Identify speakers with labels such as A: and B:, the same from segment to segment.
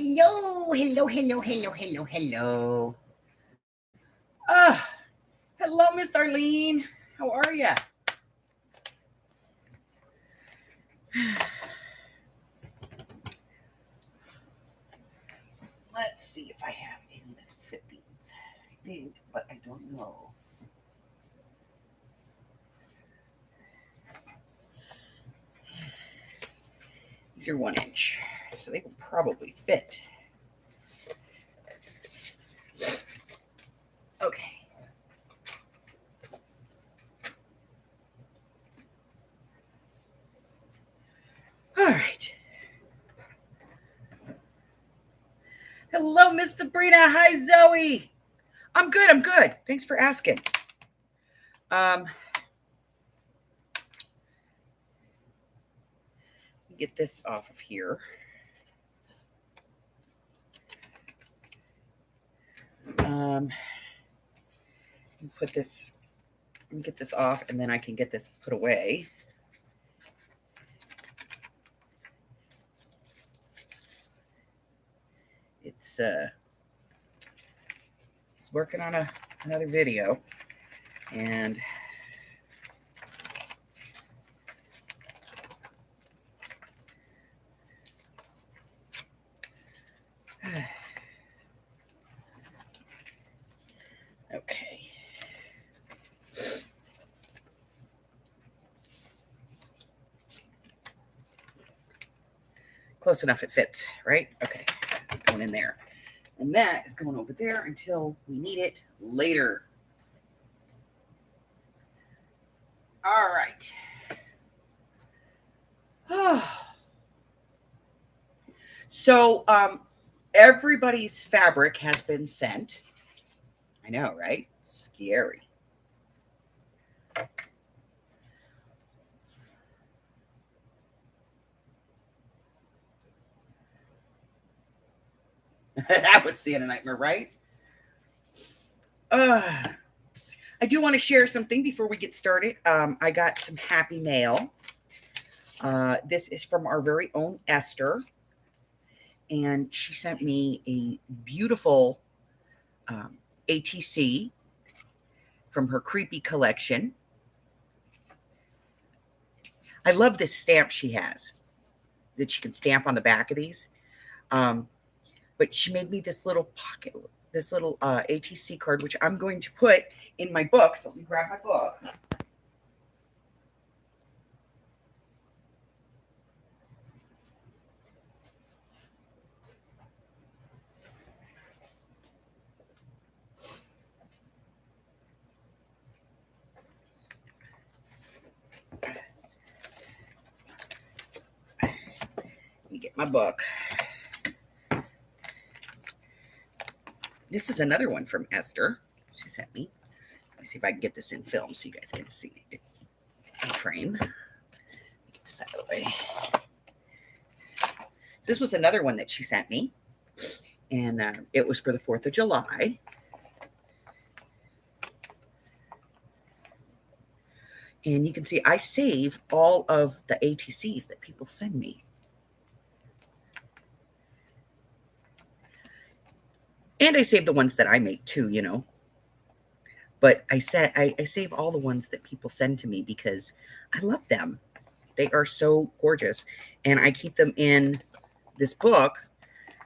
A: Hello, hello, hello, hello, hello, hello. Hello, Miss Arlene. How are ya? Let's see if I have any that fit these. I think, but I don't know. These are 1 inch, so they will probably fit. Okay. All right. Hello, Miss Sabrina. Hi, Zoe. I'm good. I'm good. Thanks for asking. Get this off of here. Put this, get this off, and then I can get this put away. It's working on another video, and okay. Close enough, it fits, right? Okay, going in there. And that is going over there until we need it later. All right. So everybody's fabric has been sent. I know, right? Scary. That was seeing a nightmare, right? I do want to share something before we get started. I got some happy mail. This is from our very own Esther, and she sent me a beautiful ATC from her creepy collection. I love this stamp she has that she can stamp on the back of these. But she made me this little pocket, this little ATC card, which I'm going to put in my book. So let me grab my book. Let me get my book. This is another one from Esther. She sent me. Let me see if I can get this in film so you guys can see it in frame. Get this out of the way. This was another one that she sent me, and it was for the 4th of July. And you can see I save all of the ATCs that people send me. And I save the ones that I make too, you know. But I save all the ones that people send to me because I love them. They are so gorgeous. And I keep them in this book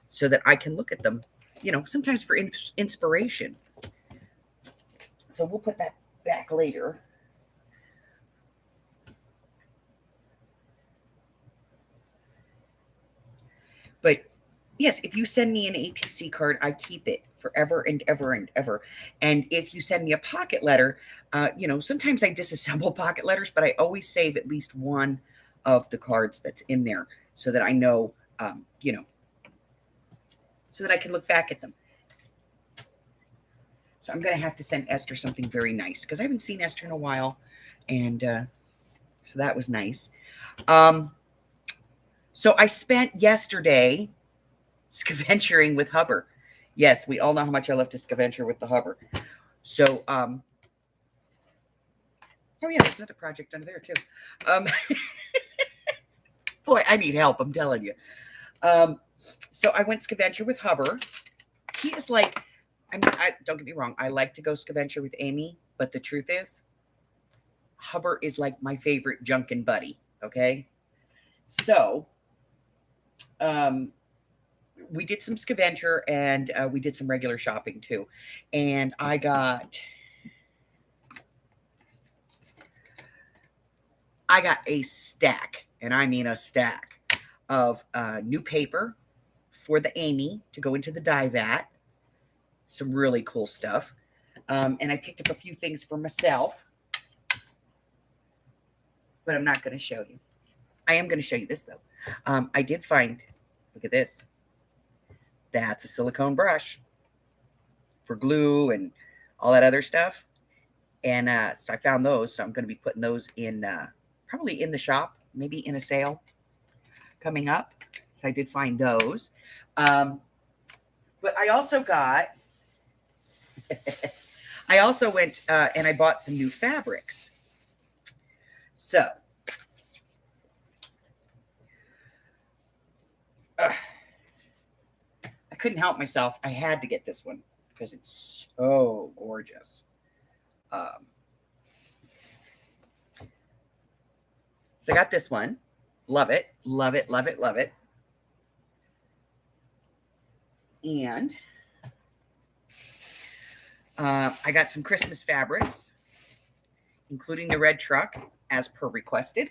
A: so that I can look at them, you know, sometimes for inspiration. So we'll put that back later. But yes, if you send me an ATC card, I keep it forever and ever and ever. And if you send me a pocket letter, you know, sometimes I disassemble pocket letters, but I always save at least one of the cards that's in there so that I know, you know, so that I can look back at them. So I'm going to have to send Esther something very nice because I haven't seen Esther in a while. And so that was nice. So I spent yesterday scaventuring with Hubbard. Yes, we all know how much I love to scavenger with the Hubbard. So, oh yeah, there's another project under there too. Boy, I need help, I'm telling you. So I went scavenger with Hubber. He is like, don't get me wrong, I like to go scavenger with Amy, but the truth is, Hubber is like my favorite junkin' buddy. Okay, so um, we did some scavenger and we did some regular shopping too, and I got a stack, and I mean a stack of new paper for the Amy to go into the dye vat. Some really cool stuff. And I picked up a few things for myself, but I'm not going to show you. I am going to show you this, though. I did find, look at this. That's a silicone brush for glue and all that other stuff. And so I found those. So I'm going to be putting those in, probably in the shop, maybe in a sale coming up. So I did find those. But I also got, I also went and I bought some new fabrics. So, I couldn't help myself. I had to get this one because it's so gorgeous. So I got this one. Love it, love it, love it, love it. And I got some Christmas fabrics, including the red truck, as per requested.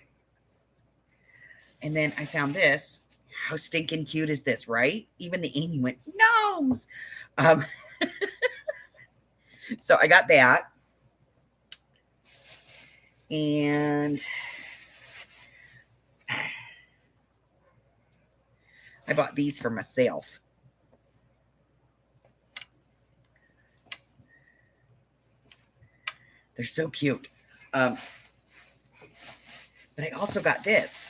A: And then I found this. How stinking cute is this, right? Even the Amy went, gnomes. So I got that. And I bought these for myself. They're so cute. But I also got this.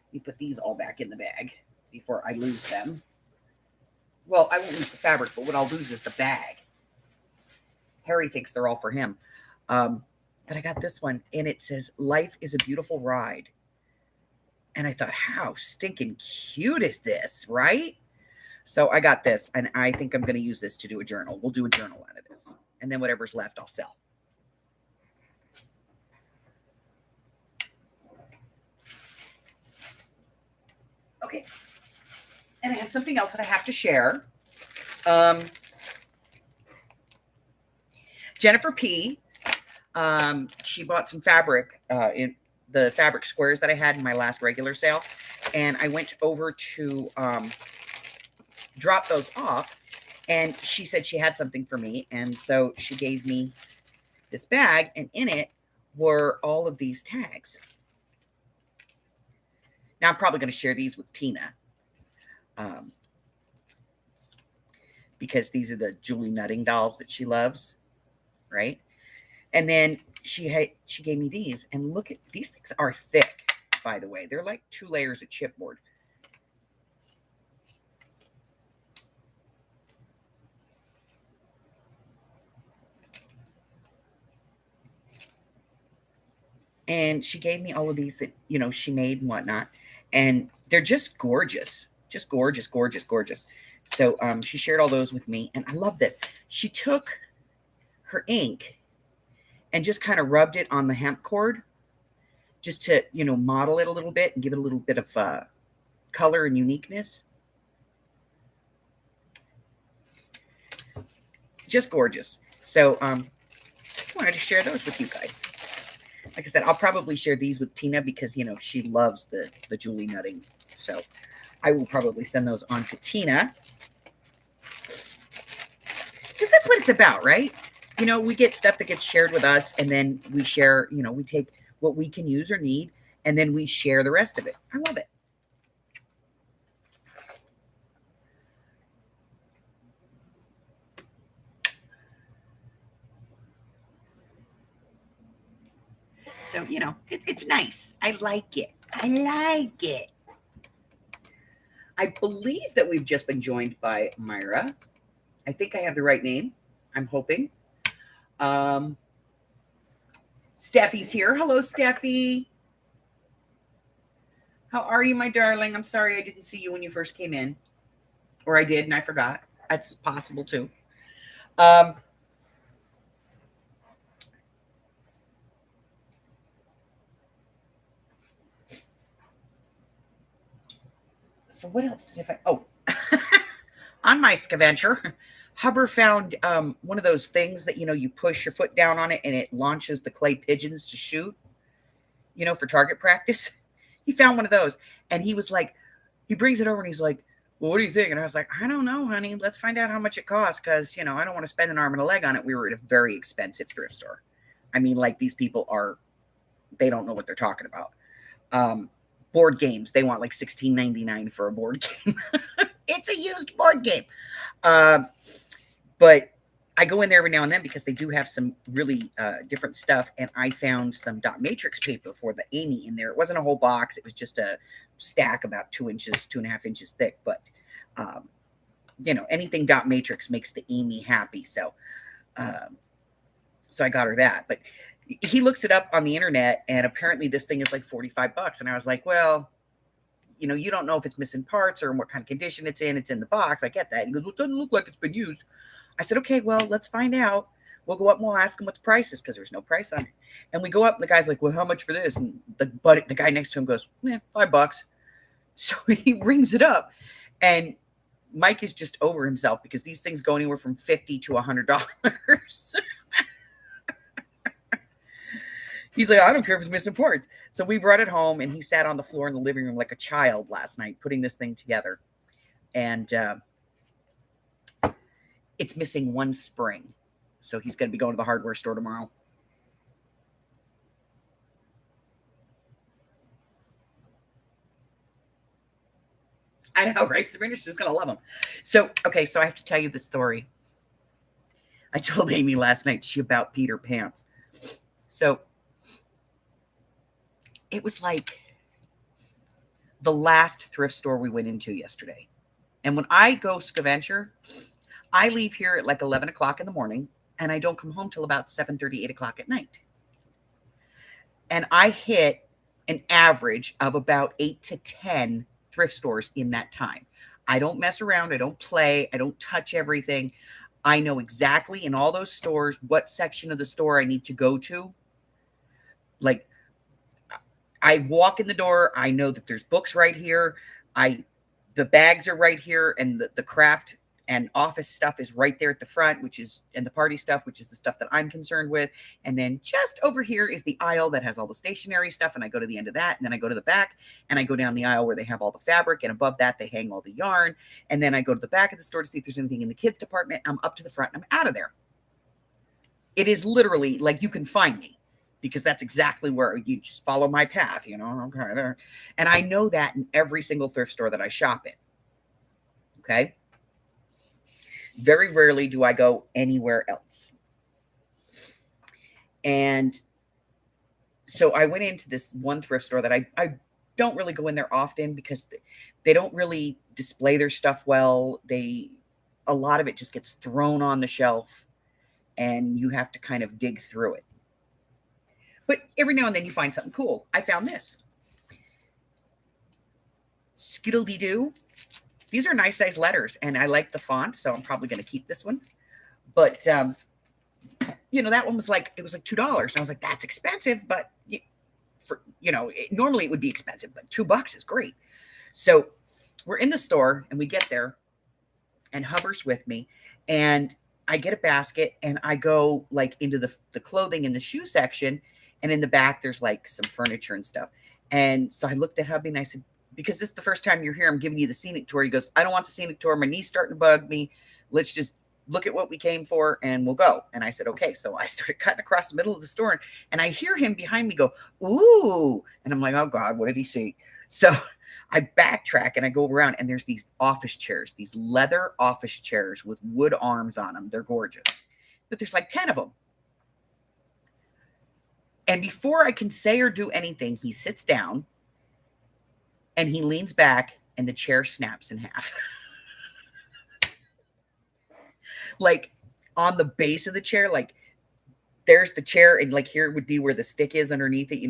A: Let me put these all back in the bag before I lose them. Well, I won't lose the fabric, but what I'll lose is the bag. Harry thinks they're all for him. But I got this one, and it says, "Life is a beautiful ride." And I thought, how stinking cute is this, right? So I got this, and I think I'm going to use this to do a journal. We'll do a journal out of this. And then whatever's left, I'll sell. Okay. And I have something else that I have to share. Jennifer P., she bought some fabric in the fabric squares that I had in my last regular sale. And I went over to drop those off. And she said she had something for me. And so she gave me this bag. And in it were all of these tags. Now, I'm probably going to share these with Tina. Because these are the Julie Nutting dolls that she loves. Right? And then she gave me these. And look at, these things are thick, by the way. They're like 2 layers of chipboard. And she gave me all of these that, you know, she made and whatnot. And they're just gorgeous. Just gorgeous, gorgeous, gorgeous. So she shared all those with me. And I love this. She took her ink and just kind of rubbed it on the hemp cord just to, you know, model it a little bit and give it a little bit of color and uniqueness. Just gorgeous. So I wanted to share those with you guys. Like I said, I'll probably share these with Tina because, you know, she loves the Julie Nutting. So I will probably send those on to Tina. Because that's what it's about, right? You know, we get stuff that gets shared with us, and then we share, you know, we take what we can use or need, and then we share the rest of it. I love it. So, you know, it's nice. I like it. I like it. I believe that we've just been joined by Myra. I think I have the right name. I'm hoping. Steffi's here. Hello, Steffi. How are you, my darling? I'm sorry I didn't see you when you first came in. Or I did and I forgot. That's possible too. Um, so what else did I find? Oh, on my scavenger, Hubbard found one of those things that you push your foot down on it and it launches the clay pigeons to shoot, for target practice. He found one of those and he was like, he brings it over and he's like, well, what do you think? And I was like, I don't know, honey. Let's find out how much it costs because, I don't want to spend an arm and a leg on it. We were at a very expensive thrift store. I mean, like these people they don't know what they're talking about. Board games, they want like $16.99 for a board game. It's a used board game. But I go in there every now and then because they do have some really different stuff. And I found some dot matrix paper for the Amy in there. It wasn't a whole box. It was just a stack about 2.5 inches thick. But, anything dot matrix makes the Amy happy. So I got her that. But he looks it up on the internet and apparently this thing is like $45. And I was like, well, you don't know if it's missing parts or in what kind of condition it's in. It's in the box. I get that. He goes, well, it doesn't look like it's been used. I said, okay, well, let's find out. We'll go up and we'll ask him what the price is because there's no price on it. And we go up and the guy's like, well, how much for this? And the guy next to him goes, $5. So he rings it up and Mike is just over himself because these things go anywhere from $50 to $100. He's like, I don't care if it's missing parts. So we brought it home and he sat on the floor in the living room like a child last night putting this thing together. And it's missing one spring. So he's going to be going to the hardware store tomorrow. I know, right? Sabrina's just going to love him. So, okay, so I have to tell you the story. I told Amy last night she about Peter Pants. So it was like the last thrift store we went into yesterday. And when I go scavenger, I leave here at like 11 o'clock in the morning and I don't come home till about 7:30, 8 o'clock at night. And I hit an average of about 8 to 10 thrift stores in that time. I don't mess around. I don't play. I don't touch everything. I know exactly in all those stores what section of the store I need to go to. Like, I walk in the door. I know that there's books right here. The bags are right here, and the craft and office stuff is right there at the front, and the party stuff, which is the stuff that I'm concerned with. And then just over here is the aisle that has all the stationery stuff, and I go to the end of that, and then I go to the back, and I go down the aisle where they have all the fabric, and above that they hang all the yarn, and then I go to the back of the store to see if there's anything in the kids department. I'm up to the front, and I'm out of there. It is literally like you can find me. Because that's exactly where you just follow my path, okay, there. And I know that in every single thrift store that I shop in. Okay. Very rarely do I go anywhere else. And so I went into this one thrift store that I don't really go in there often because they don't really display their stuff well. A lot of it just gets thrown on the shelf and you have to kind of dig through it. But every now and then you find something cool. I found this. Skittle-dee-doo. These are nice size letters, and I like the font, so I'm probably going to keep this one. But, that one was like, it was like $2. And I was like, that's expensive, but, normally it would be expensive, but $2 is great. So we're in the store, and we get there, and Hubbard's with me, and I get a basket, and I go, like, into the clothing and the shoe section, and in the back, there's like some furniture and stuff. And so I looked at hubby and I said, because this is the first time you're here, I'm giving you the scenic tour. He goes, I don't want the scenic tour. My knee's starting to bug me. Let's just look at what we came for and we'll go. And I said, okay. So I started cutting across the middle of the store and I hear him behind me go, ooh. And I'm like, oh God, what did he see? So I backtrack and I go around and there's these office chairs, these leather office chairs with wood arms on them. They're gorgeous. But there's like 10 of them. And before I can say or do anything, he sits down and he leans back and the chair snaps in half. Like on the base of the chair, like there's the chair and like here would be where the stick is underneath it,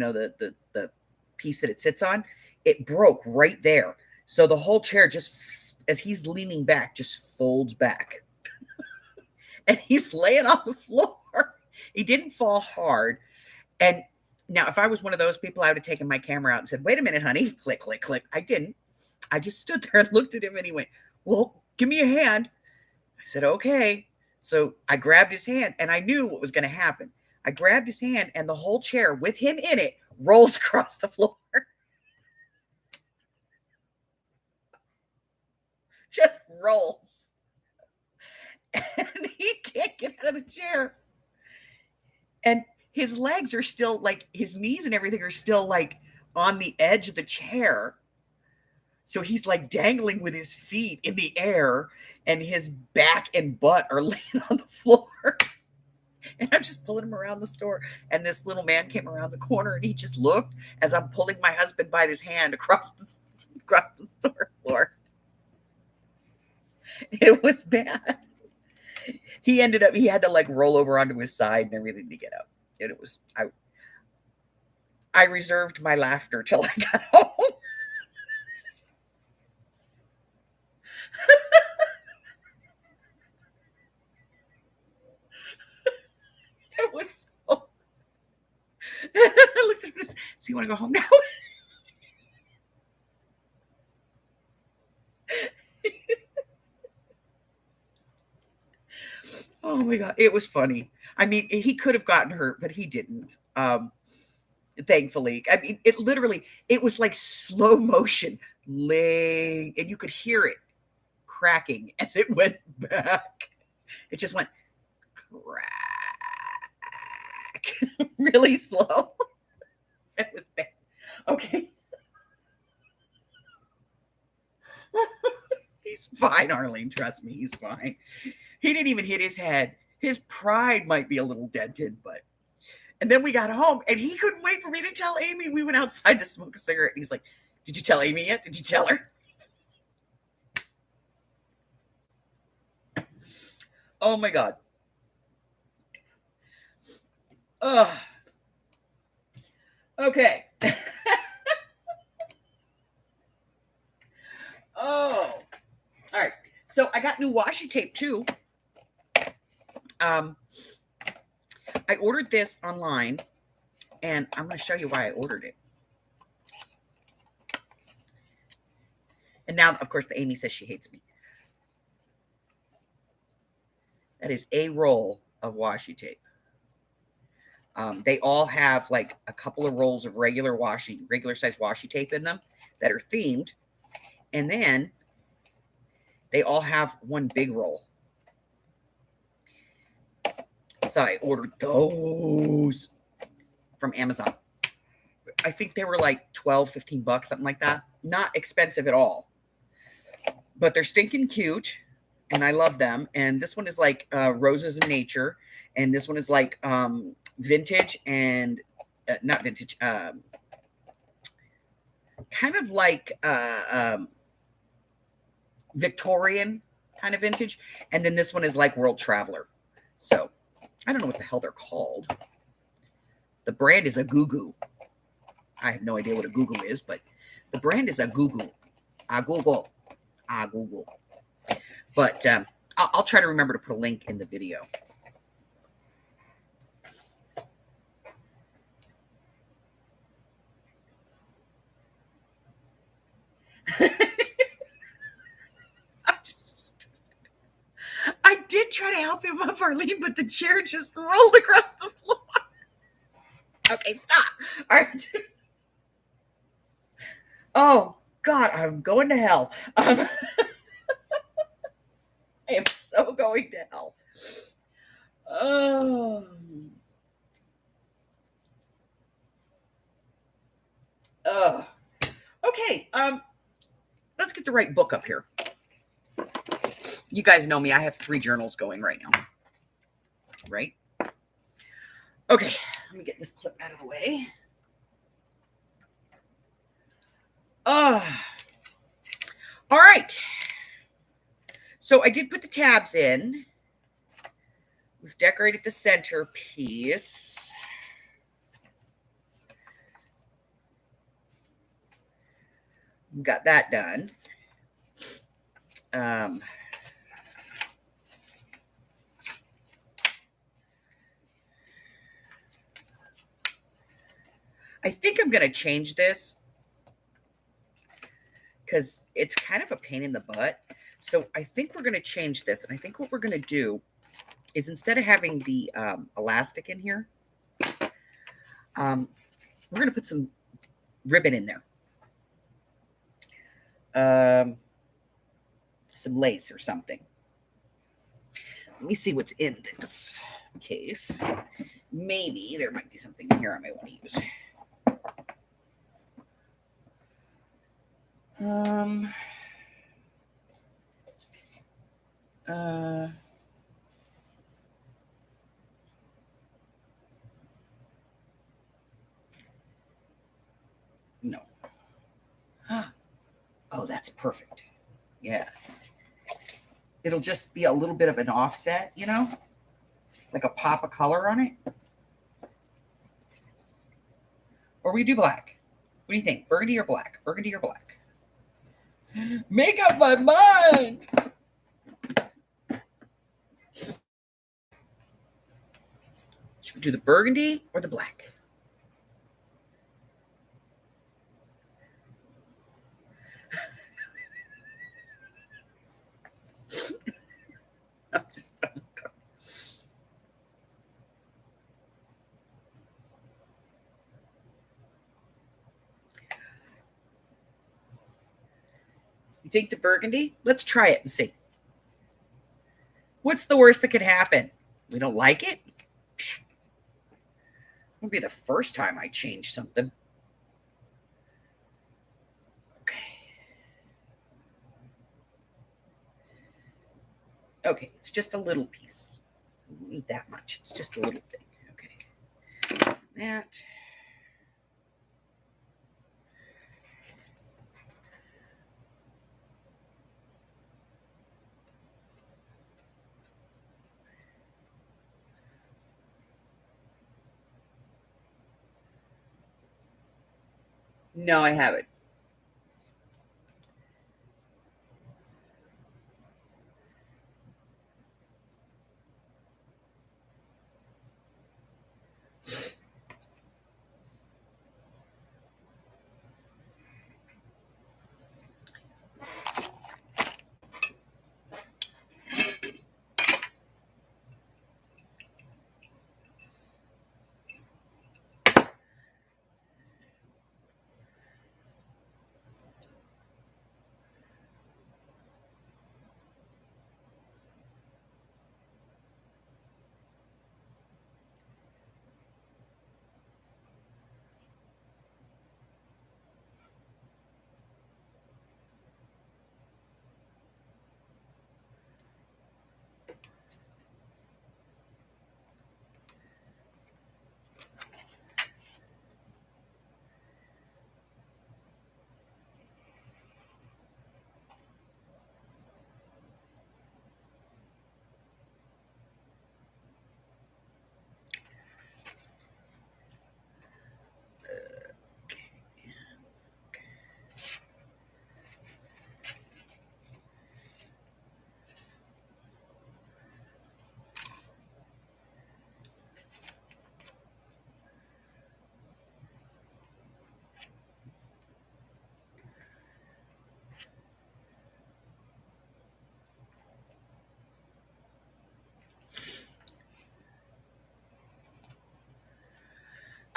A: the piece that it sits on. it broke right there. So the whole chair just, as he's leaning back, just folds back. And he's laying on the floor. He didn't fall hard. And now, if I was one of those people, I would have taken my camera out and said, wait a minute, honey. Click, click, click. I didn't. I just stood there and looked at him and he went, well, give me a hand. I said, okay. So I grabbed his hand and I knew what was going to happen. I grabbed his hand and the whole chair with him in it rolls across the floor. Just rolls. And he can't get out of the chair. And his legs are still like, his knees and everything are still like on the edge of the chair. So he's like dangling with his feet in the air and his back and butt are laying on the floor. And I'm just pulling him around the store. And this little man came around the corner and he just looked as I'm pulling my husband by his hand across the store floor. It was bad. He had to like roll over onto his side and everything to get up. And it was, I reserved my laughter till I got home. It was so, I looked at him and said, so you want to go home now? Oh my God. It was funny. I mean, he could have gotten hurt, but he didn't. Thankfully. I mean, it was like slow motion laying, and you could hear it cracking as it went back. It just went crack really slow. It was bad. Okay. He's fine, Arlene. Trust me, he's fine. He didn't even hit his head. His pride might be a little dented, but. And then we got home, and he couldn't wait for me to tell Amy. We went outside to smoke a cigarette. And he's like, did you tell Amy yet? Did you tell her? Oh, my God. Okay. Oh. All right. So I got new washi tape, too. I ordered this online, and I'm going to show you why I ordered it. And now, of course, the Amy says she hates me. That is a roll of washi tape. They all have like a couple of rolls of regular size washi tape in them that are themed. And then they all have one big roll. So I ordered those from Amazon. I think they were like 12, 15 bucks, something like that. Not expensive at all. But they're stinking cute, and I love them. And this one is like Roses in Nature, and this one is like vintage and not vintage, kind of like Victorian kind of vintage. And then this one is like World Traveler. So I don't know what the hell they're called. The brand is a Goo Goo. I have no idea what a Goo Goo is, but the brand is a Goo Goo. A Google. A Google. But I'll try to remember to put a link in the video. I did try to help him up, Arlene, but the chair just rolled across the floor. Okay, stop. All right. Oh, God, I'm going to hell. I am so going to hell. Oh. Okay. Let's get the right book up here. You guys know me. I have 3 journals going right now. Right? Okay. Let me get this clip out of the way. All right. So I did put the tabs in. We've decorated the centerpiece. Got that done. Um, I think I'm going to change this because it's kind of a pain in the butt. So I think we're going to change this. And I think what we're going to do is instead of having the elastic in here, we're going to put some ribbon in there. Some lace or something. Let me see what's in this case. Maybe there might be something in here I might want to use. No. Oh, that's perfect. Yeah. It'll just be a little bit of an offset, you know, like a pop of color on it. Or we do black. What do you think? Burgundy or black? Burgundy or black? Make up my mind. Should we do the burgundy or the black? You think the burgundy? Let's try it and see. What's the worst that could happen? We don't like it? It won't be the first time I change something. Okay, it's just a little piece. We don't need that much. It's just a little thing. Okay. That. No, I haven't.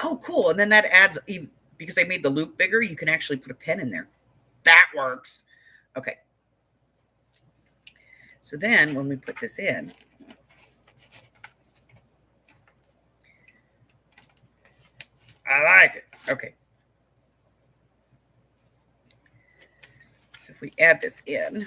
A: Oh, cool. And then that adds, because I made the loop bigger, you can actually put a pen in there. That works. Okay. So then when we put this in, I like it. Okay. So if we add this in,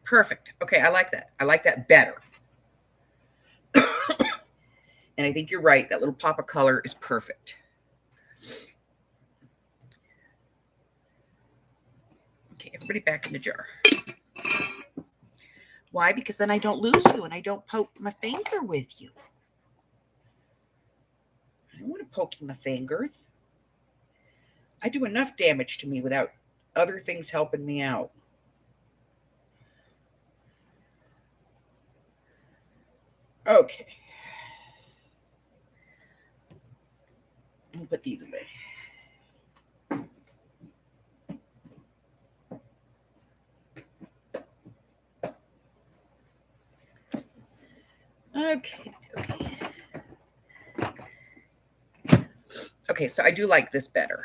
A: perfect. Okay, I like that. I like that better. And I think you're right. That little pop of color is perfect. put it back in the jar. Why? Because then I don't lose you and I don't poke my finger with you. I don't want to poke you my fingers. I do enough damage to me without other things helping me out. Okay. I'll put these away. Okay. Okay, so I do like this better.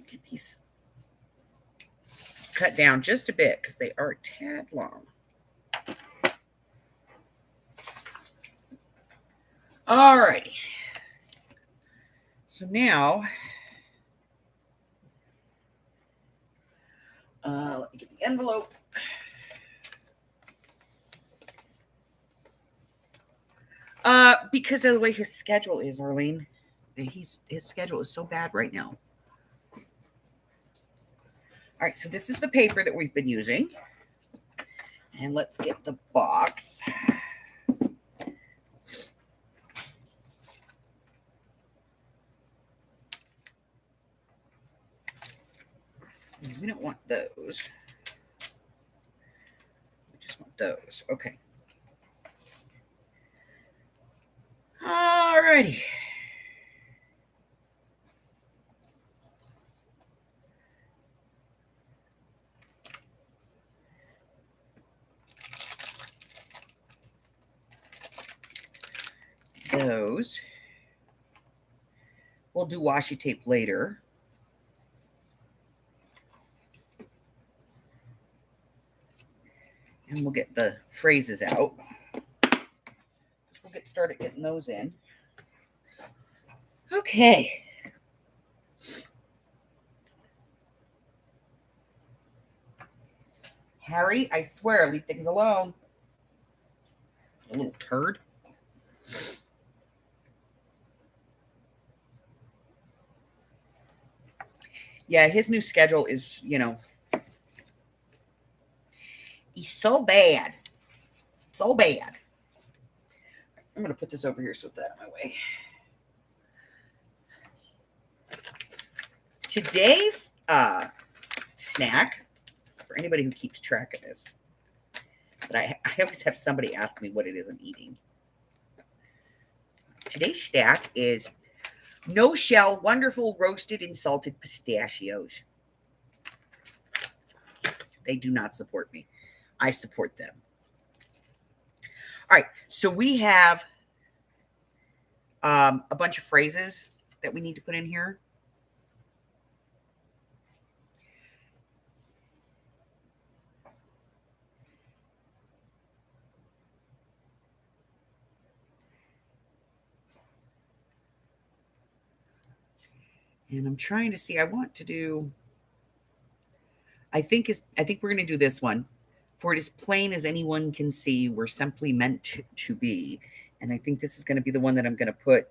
A: Get these cut down just a bit because they are a tad long. All righty. So now, let me get the envelope. Because of the way his schedule is, Arlene. His schedule is so bad right now. All right, so this is the paper that we've been using. And let's get the box. We don't want those. We just want those. Okay. All righty. Those. We'll do washi tape later. And we'll get the phrases out. We'll get started getting those in. Okay. Harry, I swear, leave things alone. A little turd. Yeah, his new schedule is, he's so bad. So bad. I'm going to put this over here so it's out of my way. Today's snack, for anybody who keeps track of this, but I always have somebody ask me what it is I'm eating. Today's snack is no shell, wonderful roasted and salted pistachios. They do not support me. I support them. All right, so we have a bunch of phrases that we need to put in here. And I'm trying to see, I think we're going to do this one. For it as plain as anyone can see, we're simply meant to be. And I think this is going to be the one that I'm going to put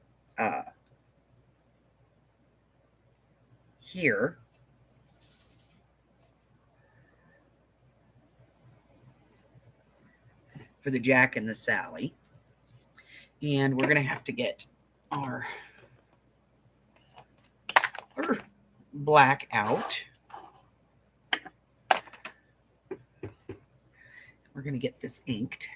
A: here. For the Jack and the Sally. And we're going to have to get our black out. We're going to get this inked.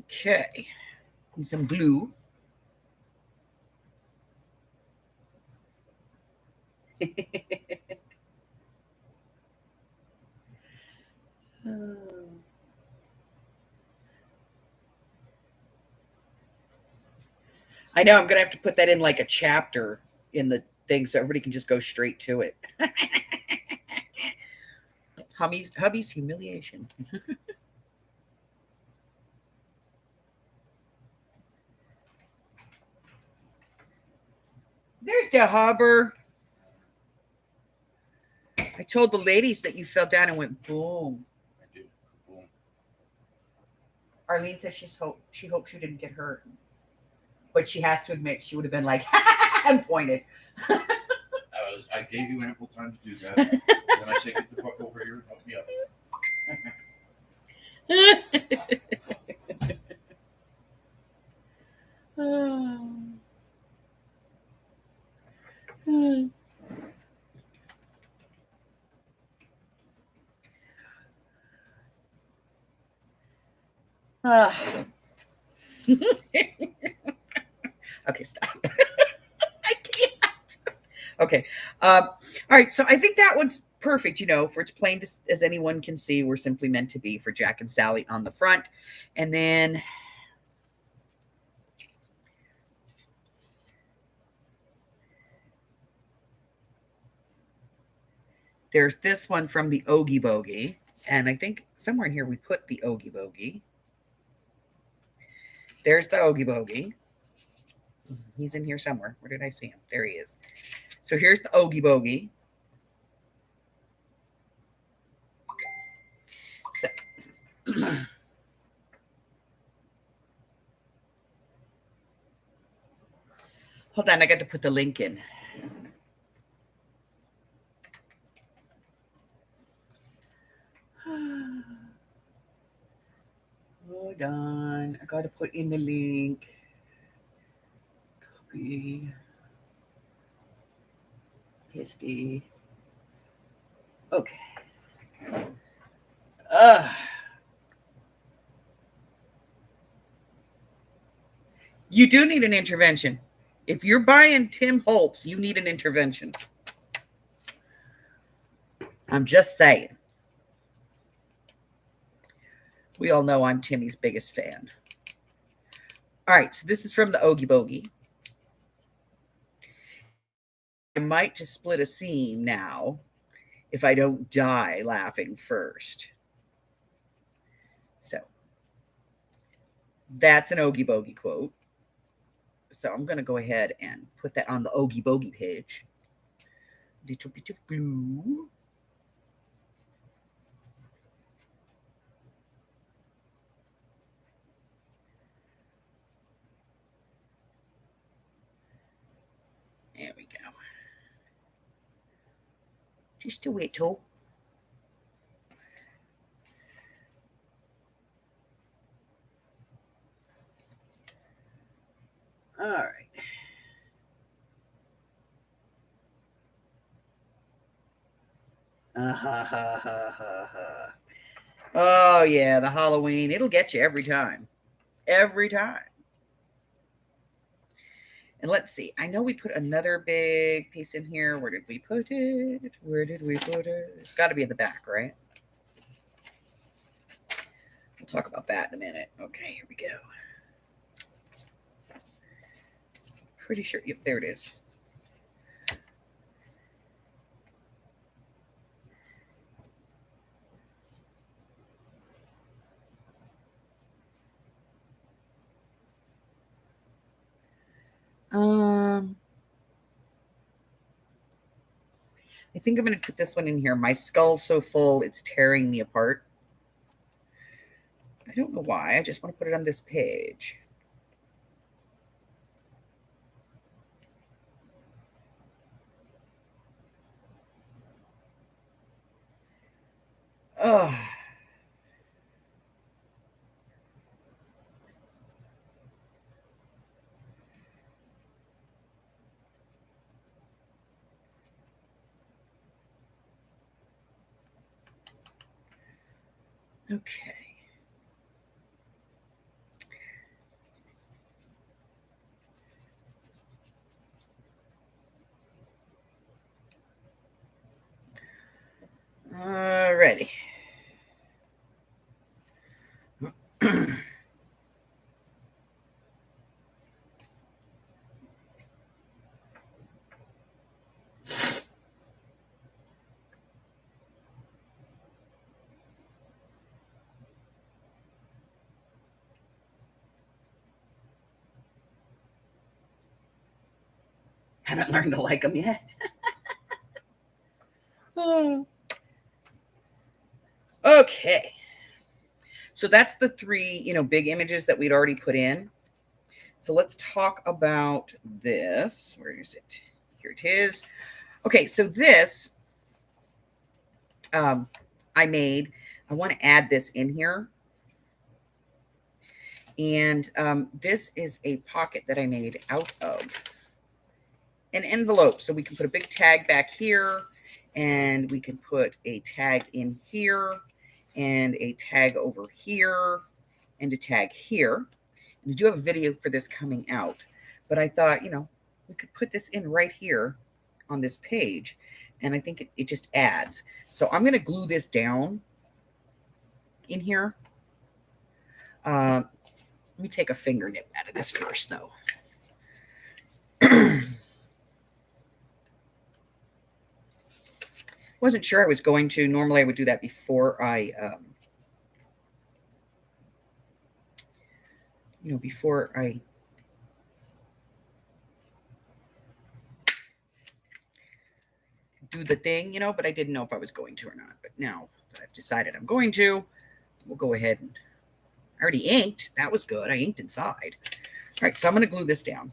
A: Okay. And some glue. I know I'm gonna have to put that in like a chapter in the thing so everybody can just go straight to it. Hubby's humiliation. There's the hubber. I told the ladies that you fell down and went boom. I did. Boom. Arlene says she hopes you didn't get hurt, but she has to admit she would have been like and pointed.
B: I gave you ample time to do that. Then I said, "Get the fuck over here, help me up."
A: Okay, stop. I can't. Okay. All right. So I think that one's perfect. For it's plain as anyone can see, we're simply meant to be for Jack and Sally on the front. And then there's this one from the Oogie Bogey. And I think somewhere in here we put the Oogie Bogey. There's the Oogie Bogey. He's in here somewhere. Where did I see him? There he is. So here's the Oogie Bogey. So, hold on, I got to put the link in. Hold on, I got to put in the link. Copy. Paste. Okay. You do need an intervention. If you're buying Tim Holtz, you need an intervention. I'm just saying. We all know I'm Timmy's biggest fan. All right, so this is from the Oogie Bogey. I might just split a seam now if I don't die laughing first. So that's an Oogie Bogey quote. So I'm going to go ahead and put that on the Oogie Bogey page. Little bit of blue. There we go. Just a little. All right. Oh, yeah, the Halloween. It'll get you every time. Every time. And let's see. I know we put another big piece in here. Where did we put it? Where did we put it? It's got to be in the back, right? We'll talk about that in a minute. Okay, here we go. Pretty sure. Yep, there it is. I think I'm going to put this one in here. My skull's so full, it's tearing me apart. I don't know why. I just want to put it on this page. Oh. Okay. Alrighty. Haven't learned to like them yet. Oh. Okay. So that's the three, big images that we'd already put in. So let's talk about this. Where is it? Here it is. Okay, so this I made. I want to add this in here. And this is a pocket that I made out of an envelope. So we can put a big tag back here, and we can put a tag in here, and a tag over here, and a tag here. And I do have a video for this coming out, but I thought, we could put this in right here on this page, and I think it just adds. So I'm going to glue this down in here. Let me take a finger nip out of this first, though. Wasn't sure I was going to. Normally I would do that before I, before I do the thing, but I didn't know if I was going to or not. But now that I've decided I'm going to, we'll go ahead and I already inked. That was good. I inked inside. All right, so I'm going to glue this down.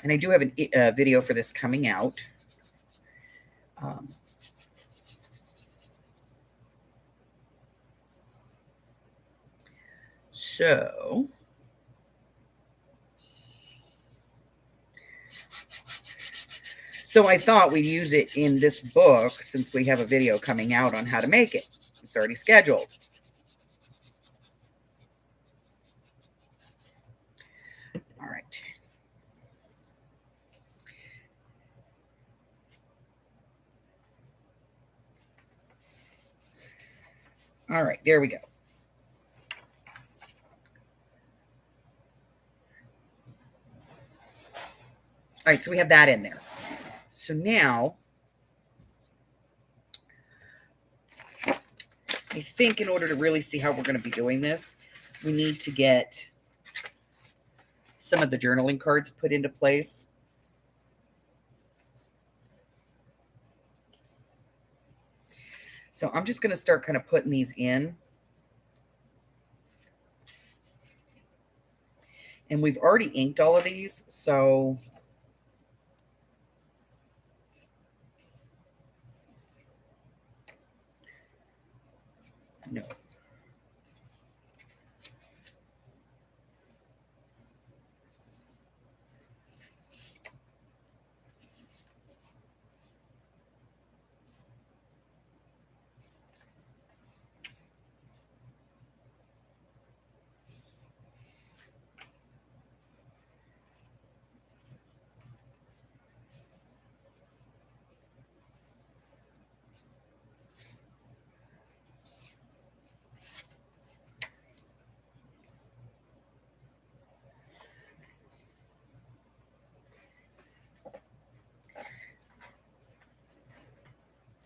A: And I do have a video for this coming out. So I thought we'd use it in this book since we have a video coming out on how to make it. It's already scheduled. All right. All right, there we go. All right, so we have that in there. So now, I think in order to really see how we're going to be doing this, we need to get some of the journaling cards put into place. So I'm just going to start kind of putting these in. And we've already inked all of these, so no.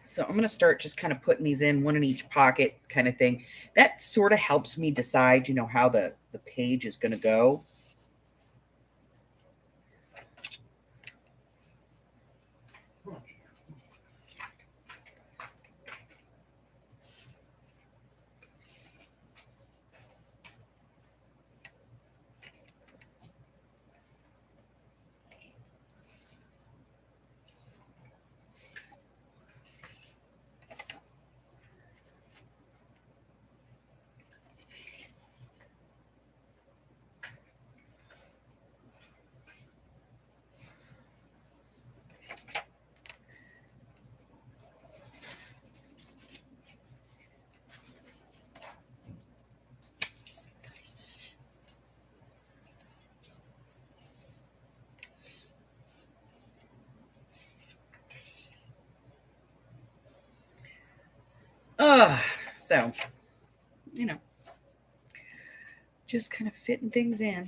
A: So I'm going to start just kind of putting these in, one in each pocket kind of thing. That sort of helps me decide, how the page is going to go. So, just kind of fitting things in.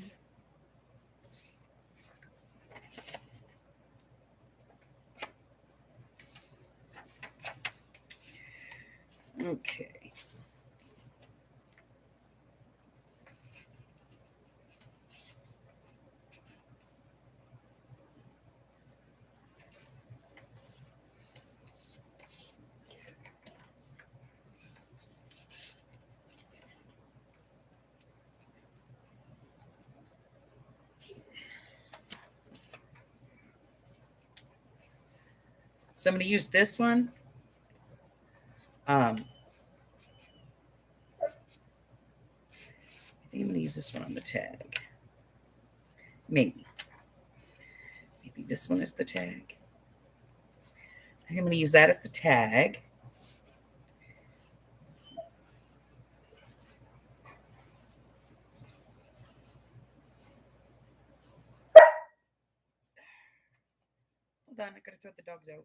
A: Okay. So I'm going to use this one. I think I'm going to use this one on the tag. Maybe this one is the tag. I think I'm going to use that as the tag. Hold on, I gotta throw the dogs out.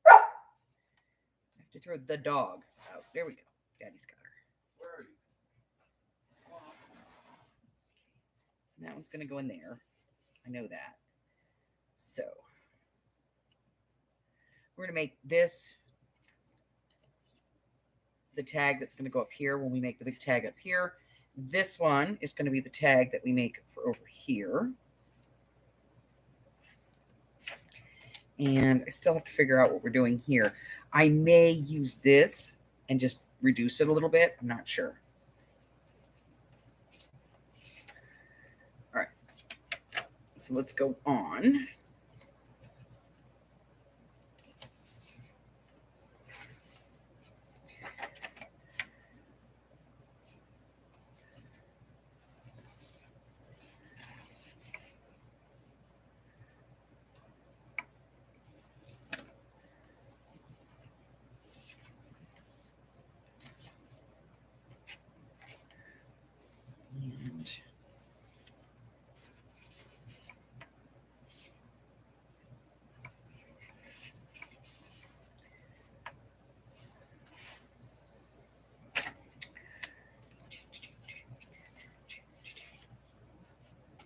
A: I have to throw the dog out. There we go. Daddy's got her.
B: Where are you?
A: And that one's gonna go in there. I know that. So we're gonna make this the tag that's gonna go up here when we make the big tag up here. This one is gonna be the tag that we make for over here. And I still have to figure out what we're doing here. I may use this and just reduce it a little bit. I'm not sure. All right. So let's go on.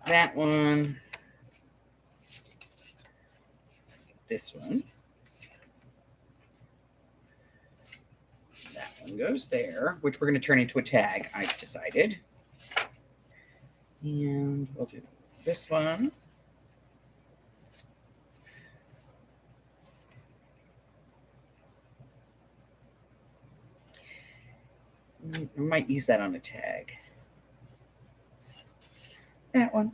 A: That one, this one, that one goes there, which we're going to turn into a tag, I've decided. And we'll do this one. I might use that on a tag. That one.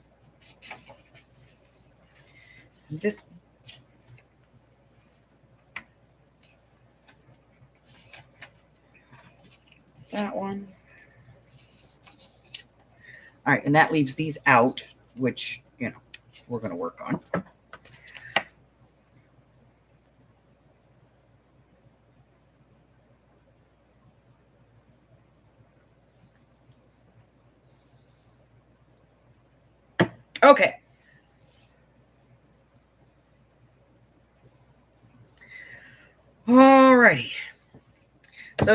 A: This one. That one. All right, and that leaves these out, which, you know, we're going to work on. Okay. Alrighty.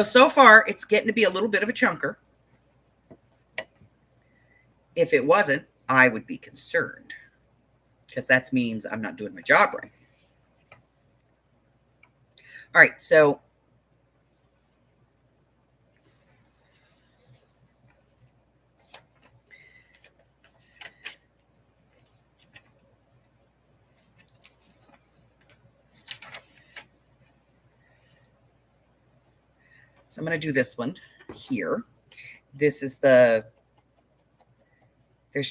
A: So far, it's getting to be a little bit of a chunker. If it wasn't, I would be concerned, because that means I'm not doing my job right. All right, so I'm going to do this one here. This is there's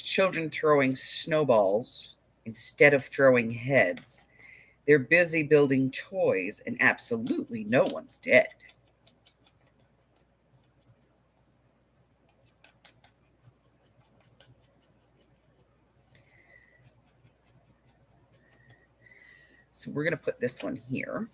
A: children throwing snowballs instead of throwing heads. They're busy building toys, and absolutely no one's dead. So we're going to put this one here.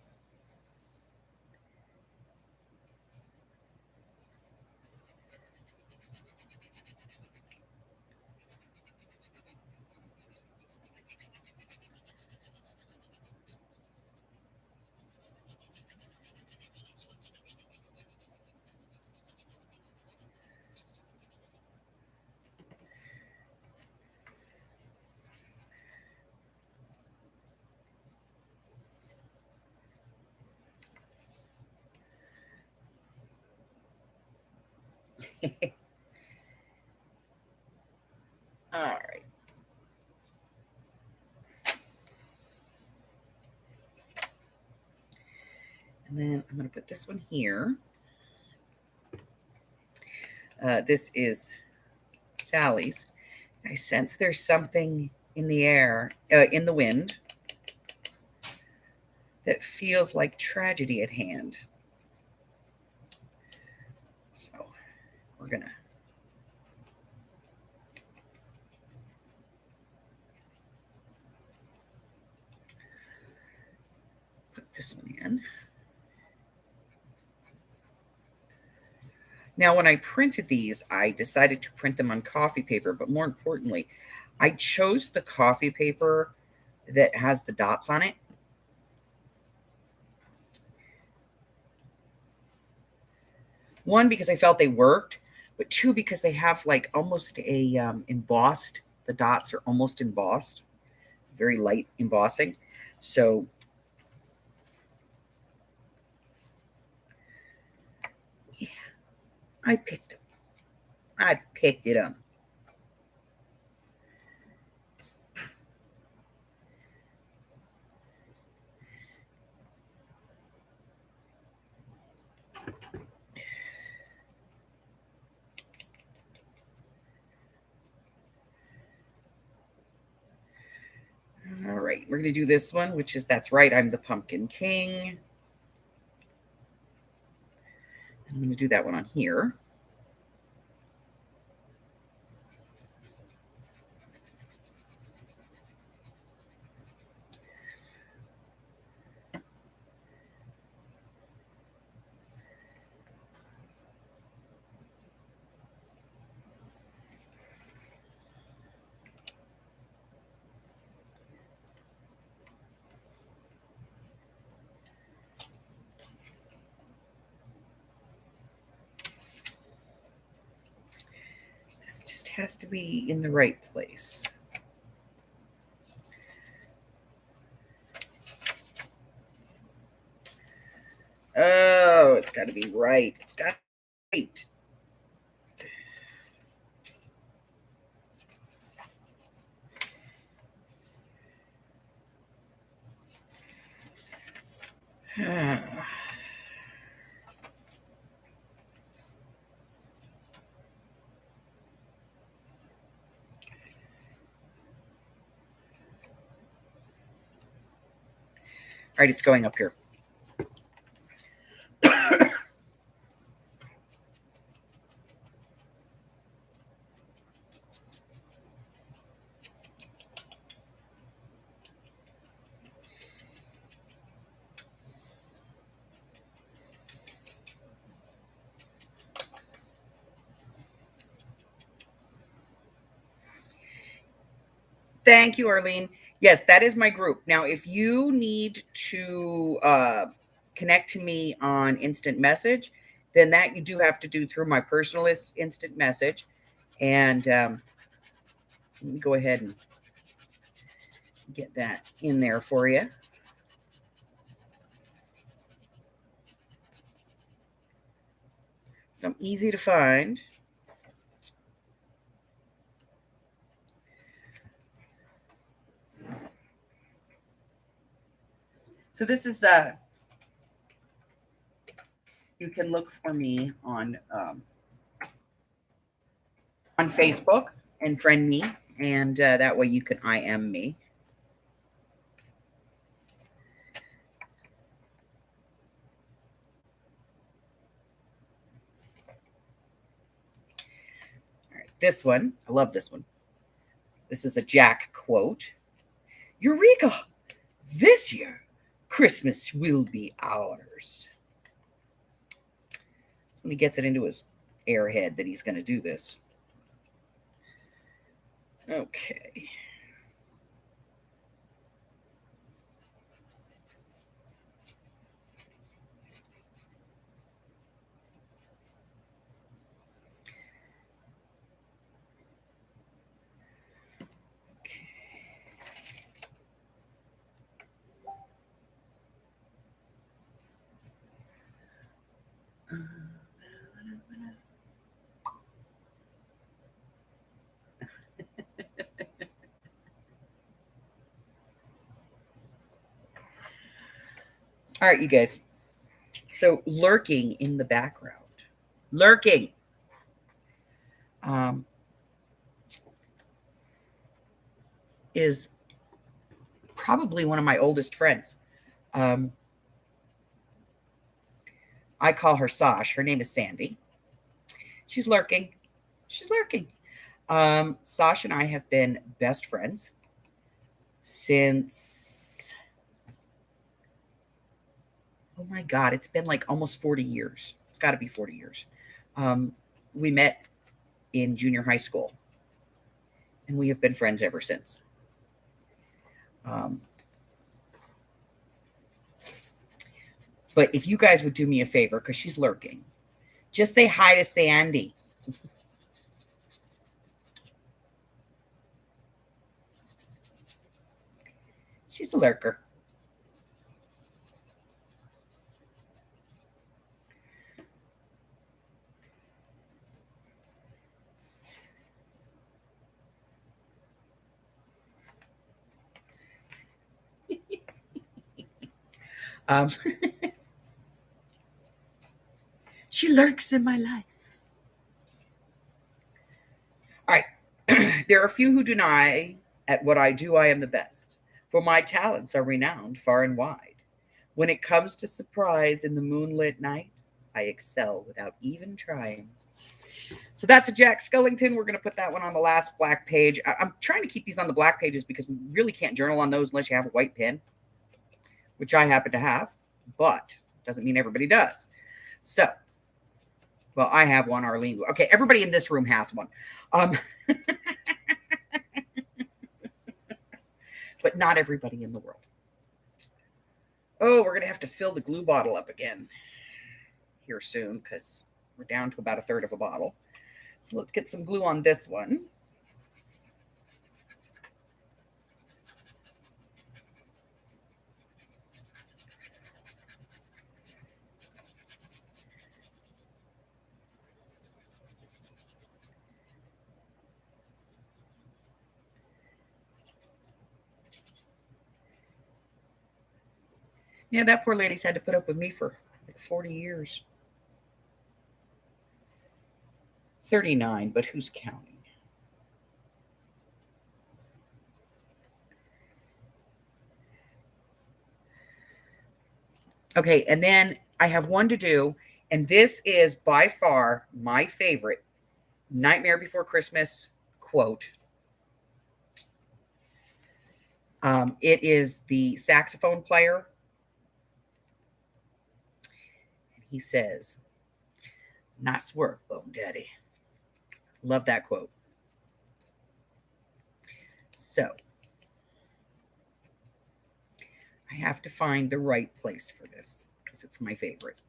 A: All right. And then I'm going to put this one here. This is Sally's. I sense there's something in the air, in the wind. that feels like tragedy at hand. So we're going to put this one in. Now, when I printed these, I decided to print them on coffee paper, but more importantly, I chose the coffee paper that has the dots on it. One, because I felt they worked, but two, because they have like almost a embossed, the dots are almost embossed, very light embossing. So yeah, I picked them. I picked it up. All right, we're going to do this one, which is That's Right, I'm the Pumpkin King. I'm going to do that one on here. This just has to be in the right place. Oh, it's got to be right. It's got to be right. All right, it's going up here. Thank you, Arlene. Yes, that is my group. Now, if you need to connect to me on instant message, then that you do have to do through my personal instant message. And let me go ahead and get that in there for you. So easy to find. So this is you can look for me on Facebook and friend me, and that way you can IM me. All right, this one, I love this one. This is a Jack quote. Eureka! This year, Christmas will be ours. When he gets it into his airhead that he's going to do this. Okay. All right, you guys. So lurking in the background, lurking. Um, is probably one of my oldest friends. Um, I call her Sash. Her name is Sandy. She's lurking. She's lurking. Sash and I have been best friends since, oh my God, it's been like almost 40 years. It's got to be 40 years. Um, we met in junior high school, and we have been friends ever since. Um, but if you guys would do me a favor, because she's lurking, just say hi to Sandy. She's a lurker. Um, she lurks in my life. All right. There are few who deny at what I do, I am the best. For my talents are renowned far and wide. When it comes to surprise in the moonlit night, I excel without even trying. So that's a Jack Skellington. We're going to put that one on the last black page. I'm trying to keep these on the black pages because we really can't journal on those unless you have a white pen, which I happen to have, but doesn't mean everybody does. So, well, I have one, Arlene. Okay, everybody in this room has one. But not everybody in the world. Oh, we're going to have to fill the glue bottle up again here soon because we're down to about a third of a bottle. So let's get some glue on this one. Yeah, that poor lady's had to put up with me for like 40 years. 39, but who's counting? Okay, and then I have one to do, and this is by far my favorite Nightmare Before Christmas quote. It is the saxophone player. He says, "Nice work, Bone Daddy." Love that quote. So I have to find the right place for this because it's my favorite.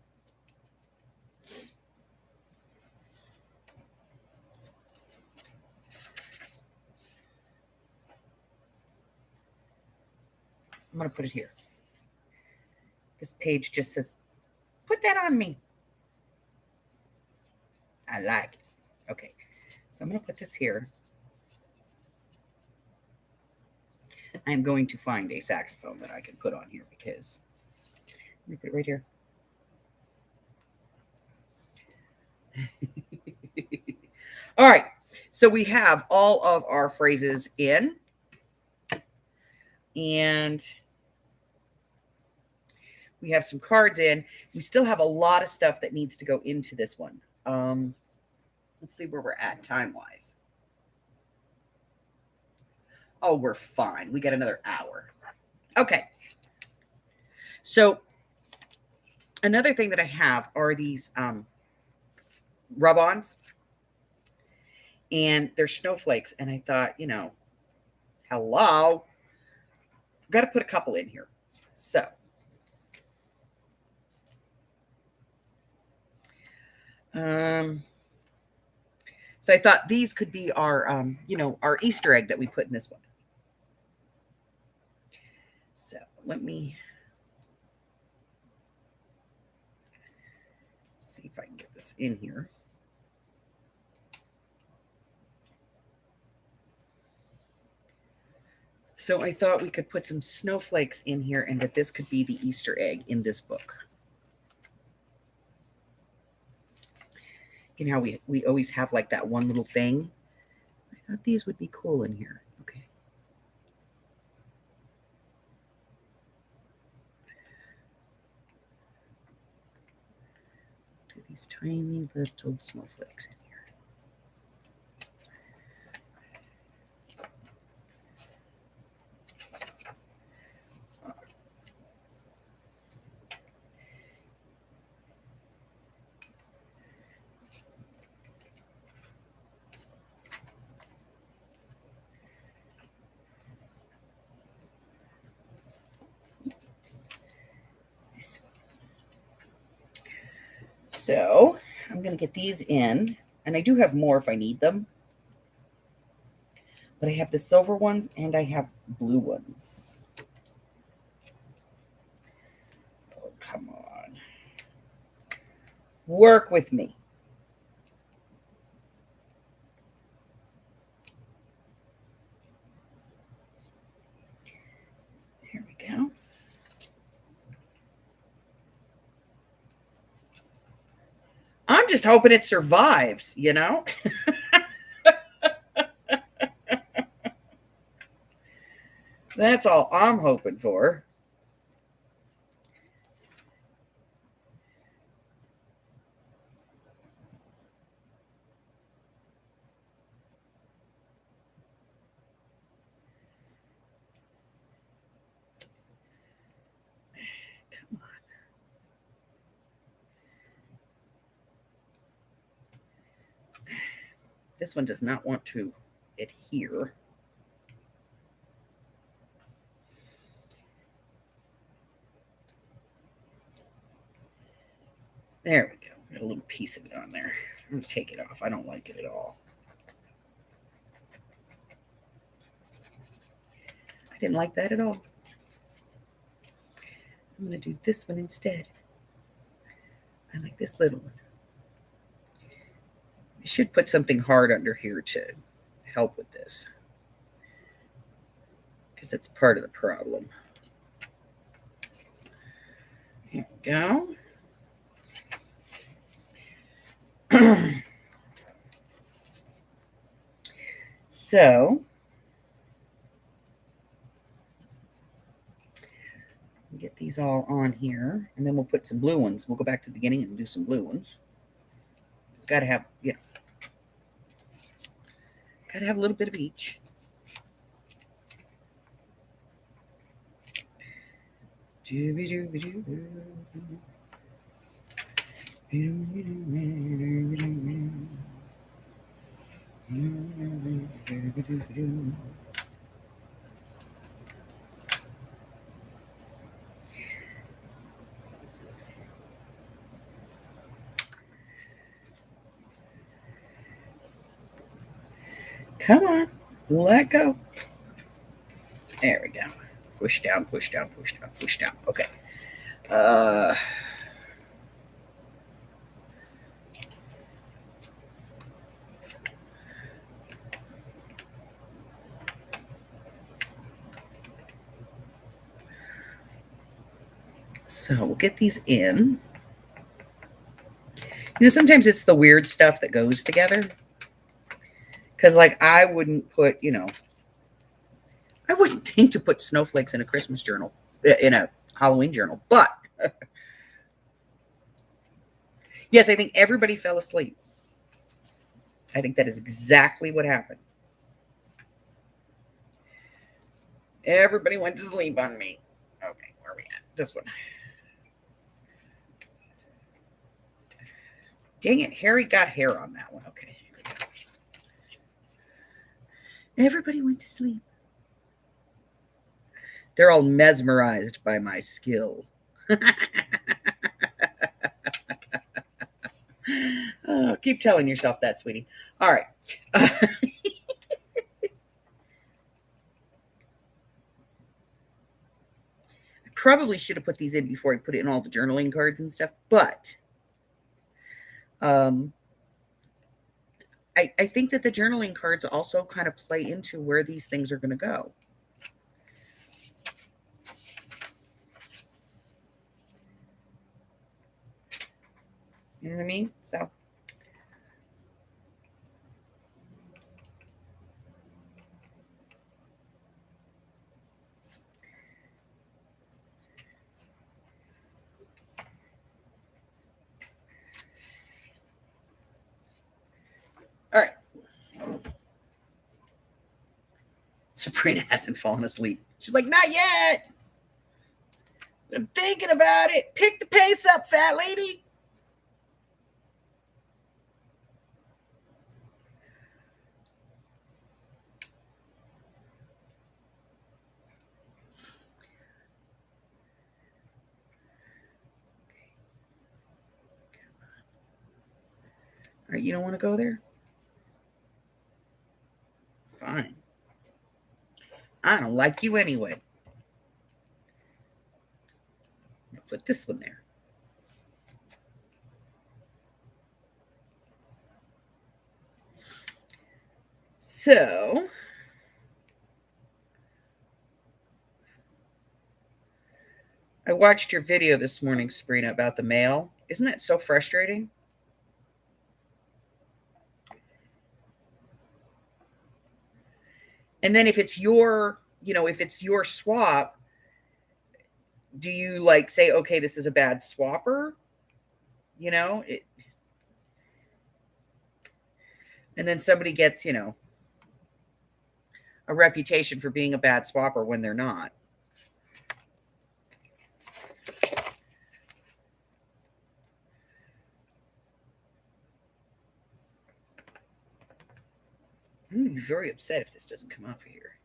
A: I'm going to put it here. This page just says, "Put that on me." I like it. Okay, so I'm going to put this here. I'm going to find a saxophone that I can put on here because let me put it right here. All right, so we have all of our phrases in, and we have some cards in. We still have a lot of stuff that needs to go into this one. Let's see where we're at time-wise. Oh, we're fine. We got another hour. Okay. So another thing that I have are these rub-ons, and they're snowflakes. And I thought, hello, got to put a couple in here. So I thought these could be our, our Easter egg that we put in this one. So let me see if I can get this in here. So I thought we could put some snowflakes in here and that this could be the Easter egg in this book. You know how we always have like that one little thing? I thought these would be cool in here. Okay. Do these tiny little snowflakes in here. So I'm going to get these in, and I do have more if I need them. But I have the silver ones and I have blue ones. Oh, come on. Work with me. There we go. I'm just hoping it survives, you know? That's all I'm hoping for. Come on. This one does not want to adhere. There we go. Got a little piece of it on there. I'm going to take it off. I don't like it at all. I didn't like that at all. I'm going to do this one instead. I like this little one. I should put something hard under here to help with this, because that's part of the problem. There we go. So get these all on here, and then we'll put some blue ones. We'll go back to the beginning and do some blue ones. It's got to have, you know, got to have a little bit of each. Come on, let go. There we go. Push down, push down, push down, push down. Okay. So we'll get these in. You know, sometimes it's the weird stuff that goes together. Because, like, I wouldn't put, you know, I wouldn't think to put snowflakes in a Christmas journal, in a Halloween journal. But, yes, I think everybody fell asleep. I think that is exactly what happened. Everybody went to sleep on me. Okay, where are we at? This one. Dang it, Harry got hair on that one. Okay. Everybody went to sleep. They're all mesmerized by my skill. Oh, keep telling yourself that, sweetie. All right. I probably should have put these in before I put in all the journaling cards and stuff, but I think that the journaling cards also kind of play into where these things are going to go. You know what I mean? So. Sabrina hasn't fallen asleep. She's like, not yet. I'm thinking about it. Pick the pace up, fat lady. All right, you don't want to go there? Fine. I don't like you anyway. I'll put this one there. So, I watched your video this morning, Sabrina, about the mail. Isn't that so frustrating? And then if it's your, if it's your swap, do you like say, okay, this is a bad swapper? And then somebody gets, a reputation for being a bad swapper when they're not. I'm going to be very upset if this doesn't come off of here.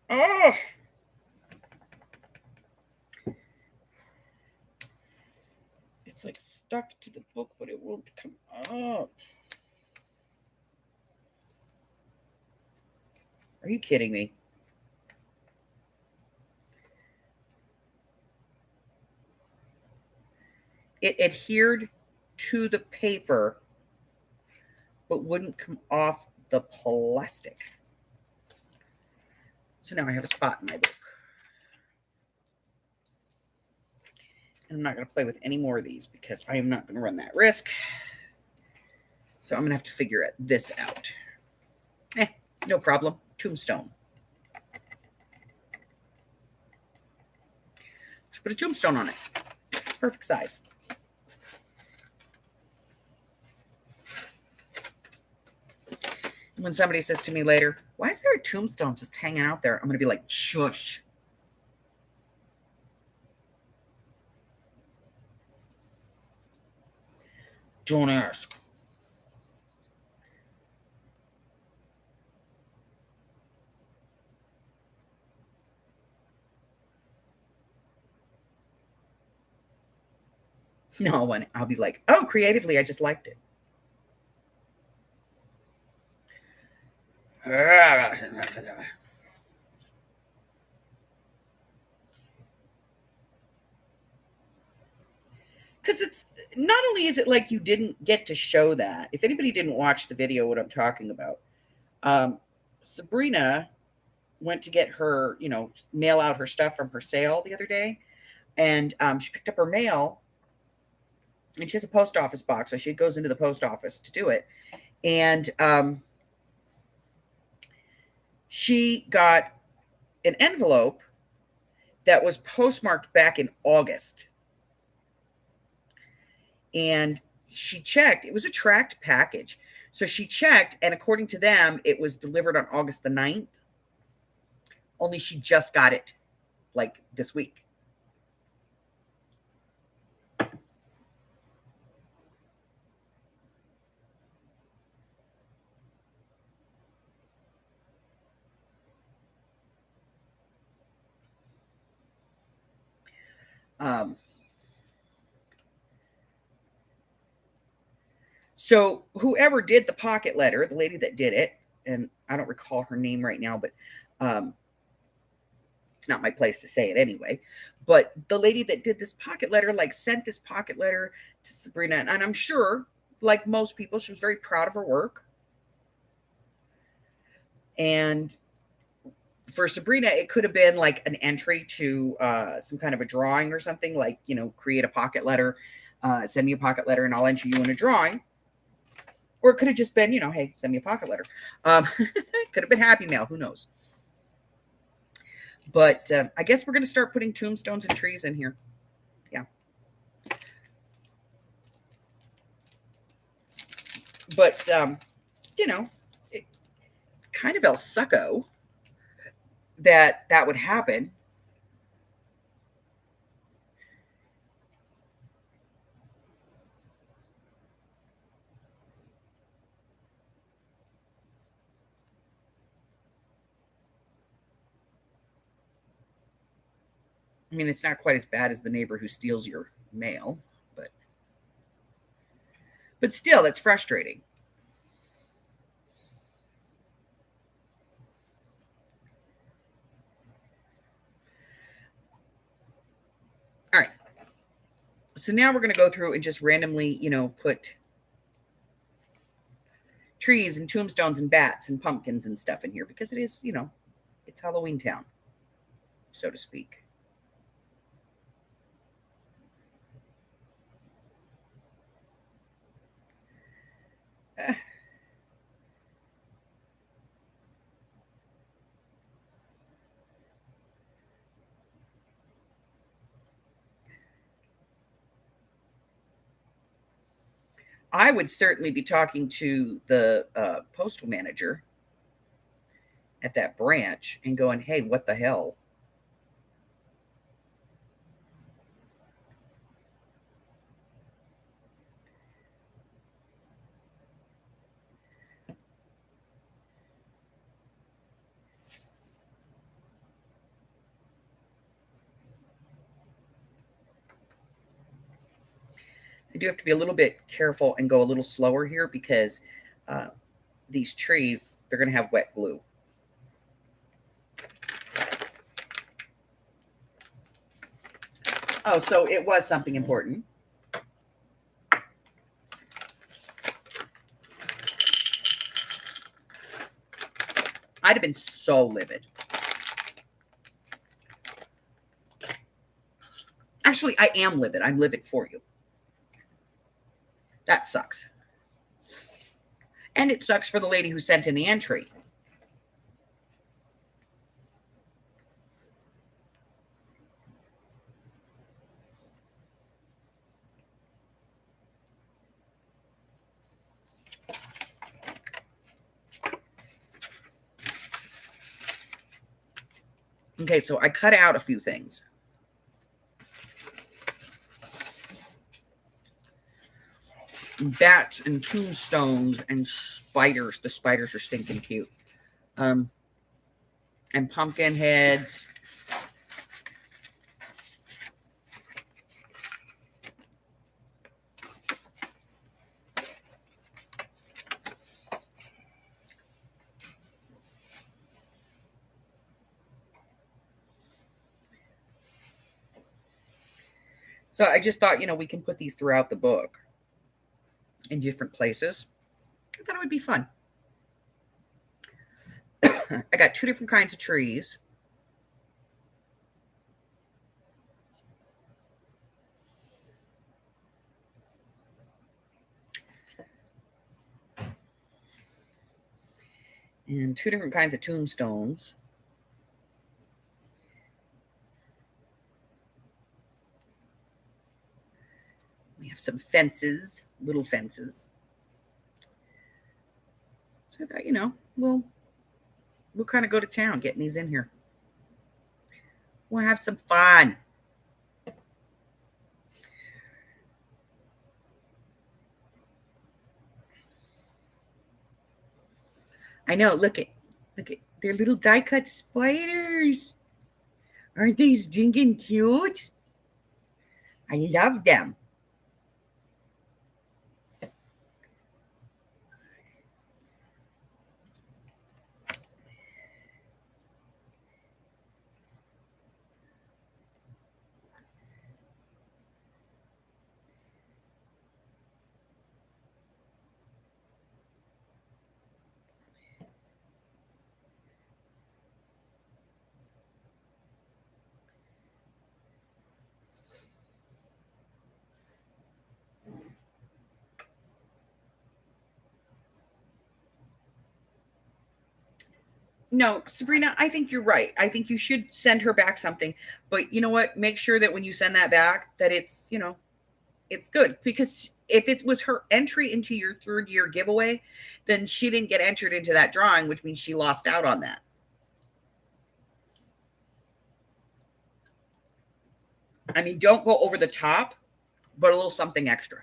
A: Oh! It's like stuck to the book, but it won't come up. Are you kidding me? It adhered to the paper, but wouldn't come off the plastic. So now I have a spot in my book. And I'm not going to play with any more of these because I am not going to run that risk. So I'm going to have to figure this out. No problem. Tombstone. Just put a tombstone on it. It's perfect size. When somebody says to me later, why is there a tombstone just hanging out there? I'm going to be like, shush. Don't ask. No, when I'll be like, oh, creatively, I just liked it. Because it's not only is it like you didn't get to show that. If anybody didn't watch the video, what I'm talking about, Sabrina went to get her, mail out her stuff from her sale the other day. And she picked up her mail. And she has a post office box. So she goes into the post office to do it. And she got an envelope that was postmarked back in August. And she checked. It was a tracked package. So she checked, and according to them, it was delivered on August the 9th. Only she just got it, like, this week. So whoever did the pocket letter, the lady that did it, and I don't recall her name right now, but it's not my place to say it anyway. But the lady that did this pocket letter, like, sent this pocket letter to Sabrina. And I'm sure, like most people, she was very proud of her work. And for Sabrina, it could have been like an entry to some kind of a drawing or something, like, create a pocket letter, send me a pocket letter, and I'll enter you in a drawing. Or it could have just been, hey, send me a pocket letter. Could have been Happy Mail. Who knows? But I guess we're going to start putting tombstones and trees in here. Yeah. But you know, it kind of el succo that that would happen. I mean, it's not quite as bad as the neighbor who steals your mail, but still, that's frustrating. All right. So now we're going to go through and just randomly, put trees and tombstones and bats and pumpkins and stuff in here because it is, it's Halloween town, so to speak. I would certainly be talking to the postal manager at that branch and going, hey, what the hell? I do have to be a little bit careful and go a little slower here because uh, these trees, they're going to have wet glue. Oh, so it was something important. I'd have been so livid. Actually, I am livid. I'm livid for you. That sucks. And it sucks for the lady who sent in the entry. Okay, so I cut out a few things. Bats and tombstones and spiders. The spiders are stinking cute. And pumpkin heads. So I just thought, we can put these throughout the book in different places. I thought it would be fun. I got 2 different kinds of trees. And 2 different kinds of tombstones. We have some fences, little fences. So I thought, we'll kind of go to town getting these in here. We'll have some fun. I know. Look at they're little die cut spiders. Aren't they stinking cute? I love them. No, Sabrina, I think you're right. I think you should send her back something. But you know what? Make sure that when you send that back, that it's good because If it was her entry into your third year giveaway, then she didn't get entered into that drawing, which means she lost out on that. I mean, don't go over the top, but a little something extra.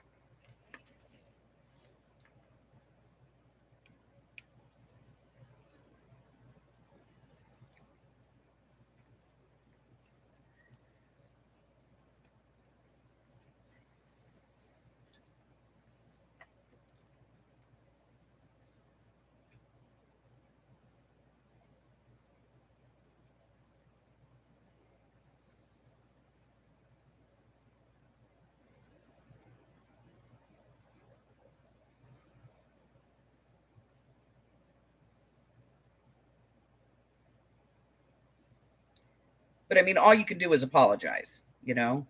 A: But I mean, all you can do is apologize, you know?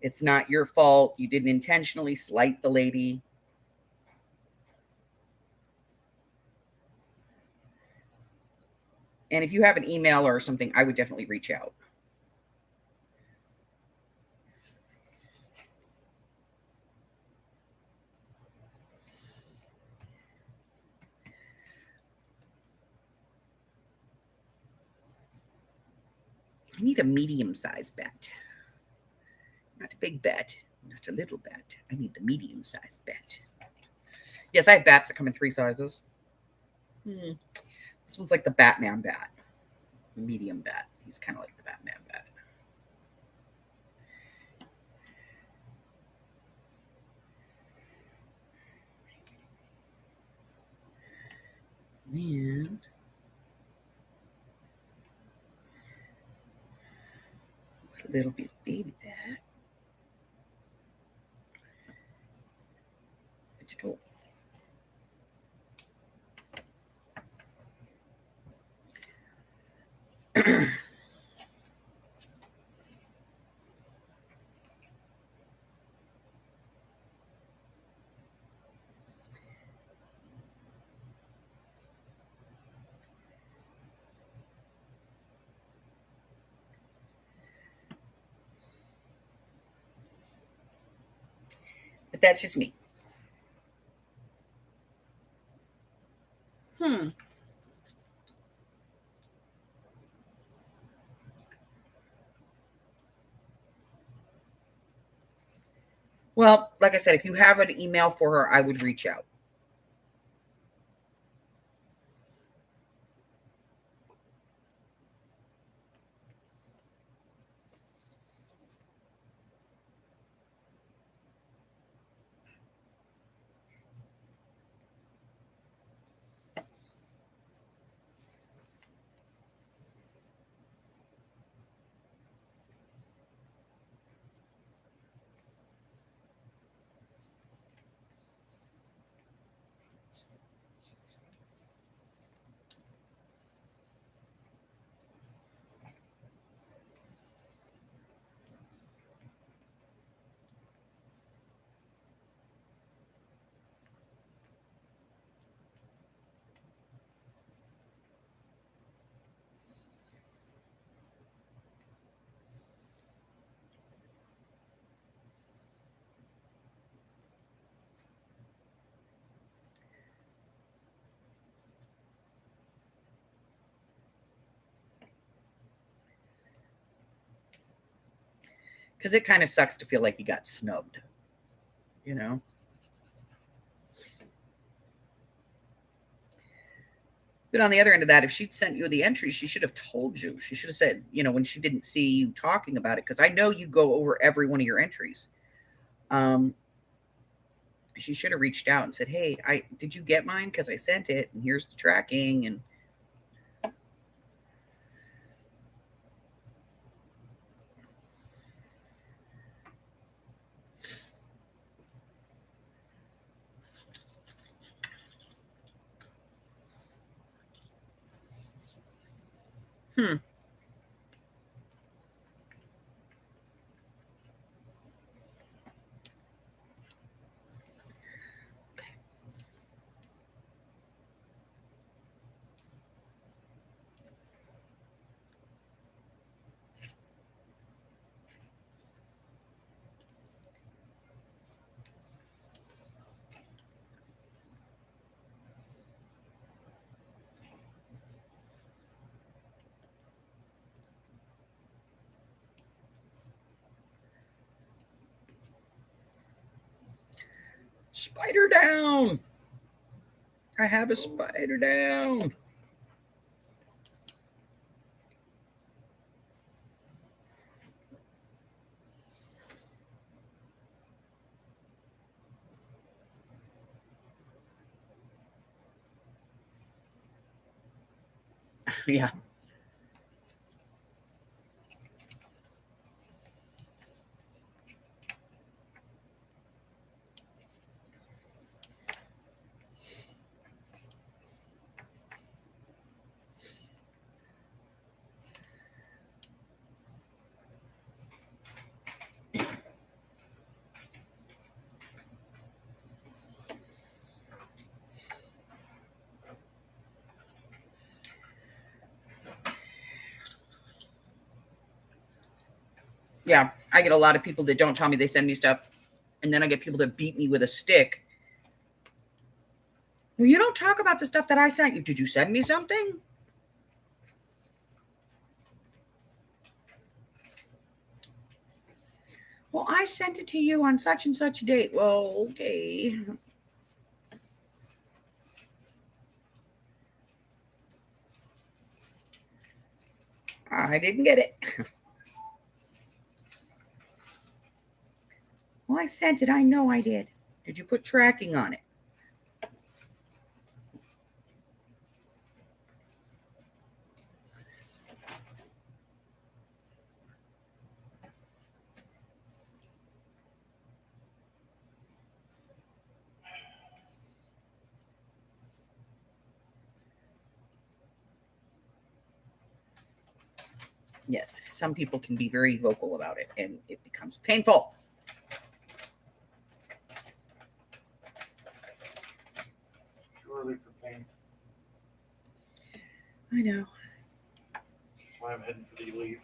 A: It's not your fault. You didn't intentionally slight the lady. And if you have an email or something, I would definitely reach out. I need a medium sized bat. Not a big bat, not a little bat. I need the medium sized bat. Yes, I have bats that come in 3 sizes. This one's like the Batman bat, the medium bat. He's kind of like the Batman bat. And a little bit of baby bat. But that's just me. Hmm. Well, like I said, if you have an email for her, I would reach out. Because it kind of sucks to feel like you got snubbed, you know? But on the other end of that, if she'd sent you the entry, she should have told you. She should have said, when she didn't see you talking about it, because I know you go over every one of your entries. She should have reached out and said, "Hey, I did you get mine? Because I sent it, and here's the tracking." And hmm. spider down. I have a spider down. Yeah. Yeah, I get a lot of people that don't tell me they send me stuff, and then I get people that beat me with a stick. Well, you don't talk about the stuff that I sent you. Did you send me something? Well, I sent it to you on such and such a date. Well, okay. I didn't get it. Well, I sent it. I know I did. Did you put tracking on it? Yes, some people can be very vocal about it, and it becomes painful.
B: Too early for pain.
A: I know.
B: That's why I'm heading for the leave.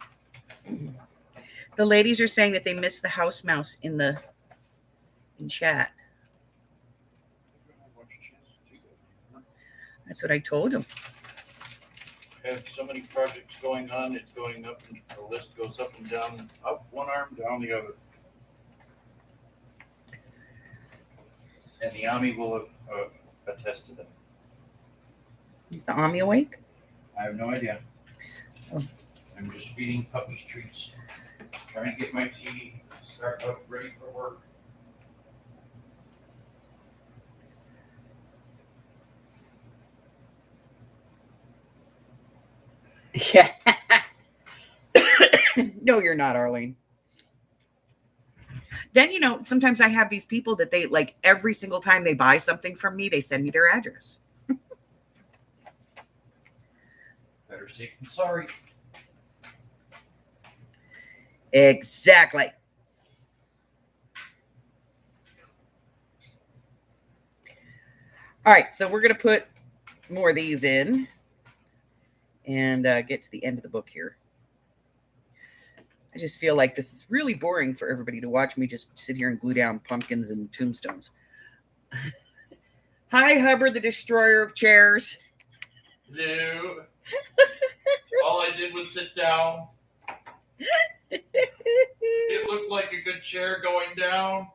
A: The ladies are saying that they miss the house mouse in chat. That's what I told them.
B: I have so many projects going on. It's going up, and the list goes up and down, up one arm, down the other. And the Ami will attest to that.
A: Is the Ami awake?
B: I have no idea.
A: Oh.
B: I'm just feeding puppies treats. Trying to get my tea, start up, ready for work.
A: Yeah. No, you're not, Arlene. Then, sometimes I have these people that they like every single time they buy something from me, they send me their address.
B: Better safe than sorry.
A: Exactly. All right, so we're going to put more of these in and get to the end of the book here. I just feel like this is really boring for everybody to watch me just sit here and glue down pumpkins and tombstones. Hi, Hubbard, the destroyer of chairs.
B: No. All I did was sit down. It looked like a good chair going down.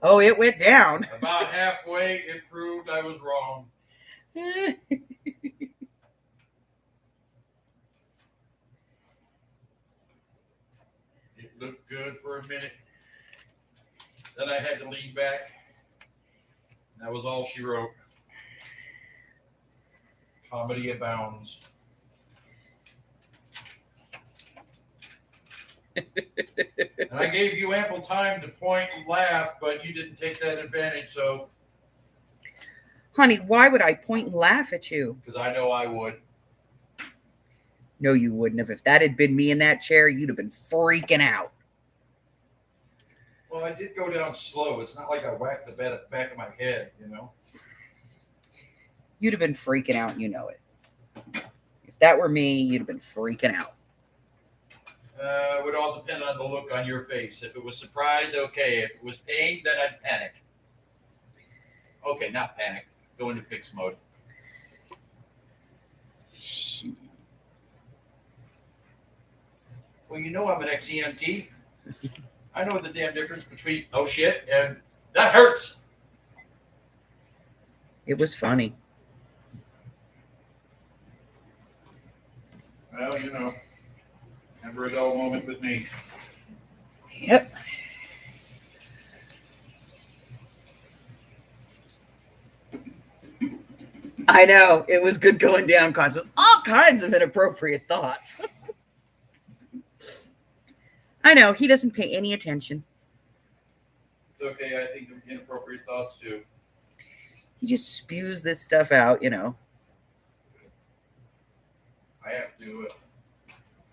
A: Oh, it went down.
B: About halfway, it proved I was wrong. It looked good for a minute. Then I had to lean back. That was all she wrote. Comedy abounds. And I gave you ample time to point and laugh, but you didn't take that advantage, so.
A: Honey, why would I point and laugh at you?
B: Because I know I would.
A: No, you wouldn't have. If that had been me in that chair, you'd have been freaking out.
B: Well, I did go down slow. It's not like I whacked the back of my head,
A: You'd have been freaking out, you know it. If that were me, you'd have been freaking out.
B: It would all depend on the look on your face. If it was surprise, okay. If it was pain, then I'd panic. Okay, not panic. Go into fix mode. Well, I'm an ex-EMT. I know the damn difference between oh shit and that hurts.
A: It was funny.
B: Well, never a dull moment with me.
A: Yep. I know. It was good going down causes all kinds of inappropriate thoughts. I know. He doesn't pay any attention.
B: It's okay. I think of inappropriate thoughts too.
A: He just spews this stuff out,
B: I have to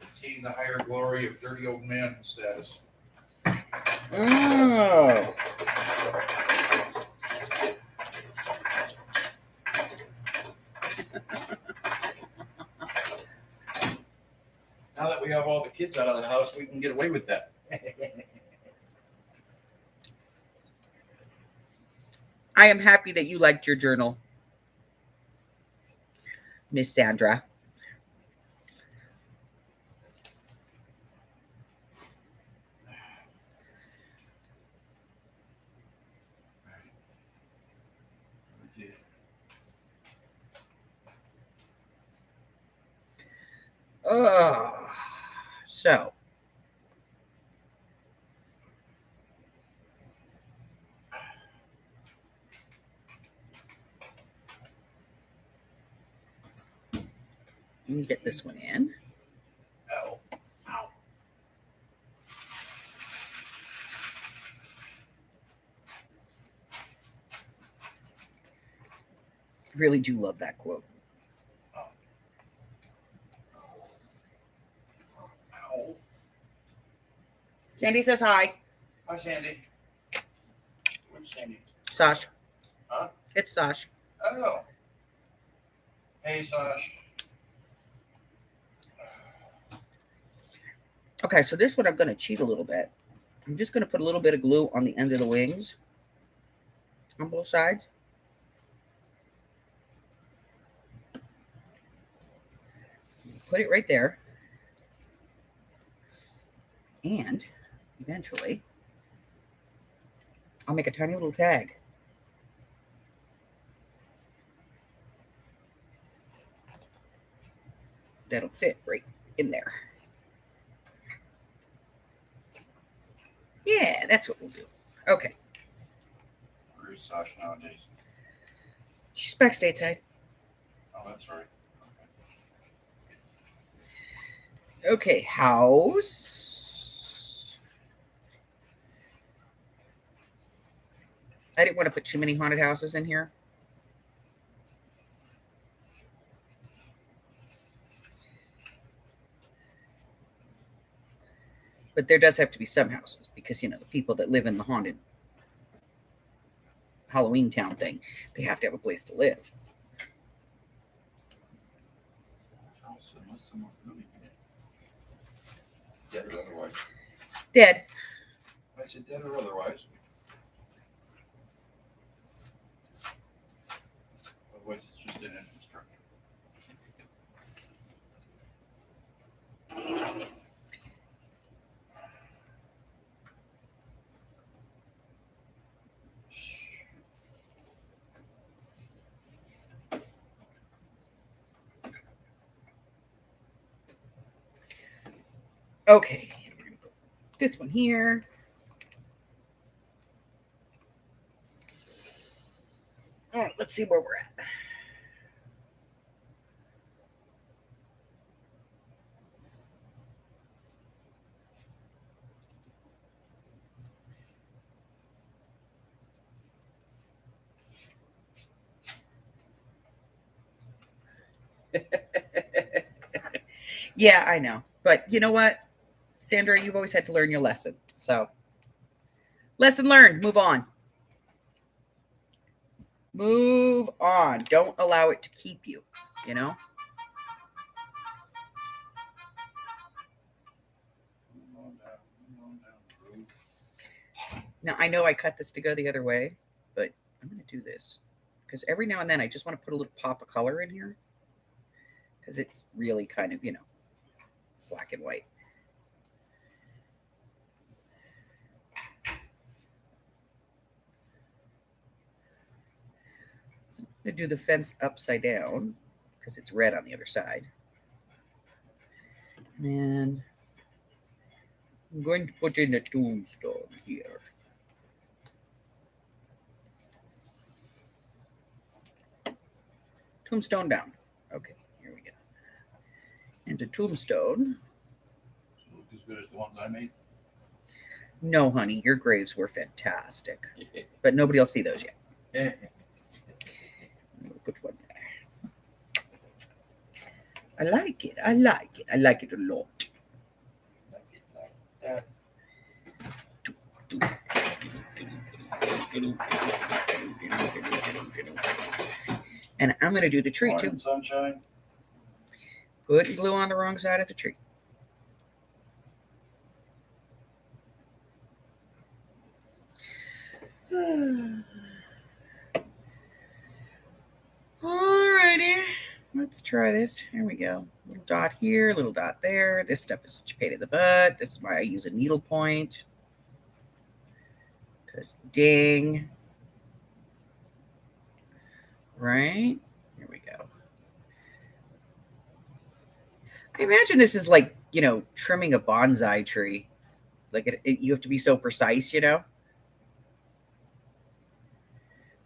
B: attain the higher glory of dirty old man status.
A: Oh.
B: Now that we have all the kids out of the house, we can get away with that.
A: I am happy that you liked your journal, Miss Sandra. Oh, so you can get this one in.
B: Oh, ow.
A: Really do love that quote.
B: Ow.
A: Sandy says hi.
B: Hi, Sandy. Which Sandy?
A: Sash.
B: Huh?
A: It's Sash.
B: Oh. Hey, Sash.
A: Okay, so this one I'm going to cheat a little bit. I'm just going to put a little bit of glue on the end of the wings on both sides. Put it right there. And eventually, I'll make a tiny little tag. That'll fit right in there. Yeah, that's what we'll do. Okay.
B: Where's Sash nowadays?
A: She's back stateside.
B: Oh, that's right.
A: Okay, house. I didn't want to put too many haunted houses in here. But there does have to be some houses because, the people that live in the haunted Halloween town thing, they have to have a place to live.
B: Dead or otherwise.
A: Dead.
B: I said dead or otherwise. Otherwise, it's just an infrastructure.
A: Okay, we're going to put this one here. All right, let's see where we're at. Yeah, I know. But you know what, Sandra, you've always had to learn your lesson. So, lesson learned. Move on. Move on. Don't allow it to keep you, you know? Now, I know I cut this to go the other way, but I'm going to do this because every now and then I just want to put a little pop of color in here because it's really kind of, black and white. So I'm going to do the fence upside down because it's red on the other side. And then I'm going to put in a tombstone here. Tombstone down. Okay, here we go. And a tombstone.
B: Look as good as the ones I made.
A: No, honey, your graves were fantastic. But nobody will see those yet. We'll put one there. I like it. I like it. I like it a lot. And I'm going to do the tree too.
B: Sunshine.
A: Putting glue on the wrong side of the tree. Alrighty, let's try this. Here we go. Little dot here, little dot there. This stuff is such a pain in the butt. This is why I use a needle point. Because ding. Right? Here we go. I imagine this is like, trimming a bonsai tree. Like you have to be so precise,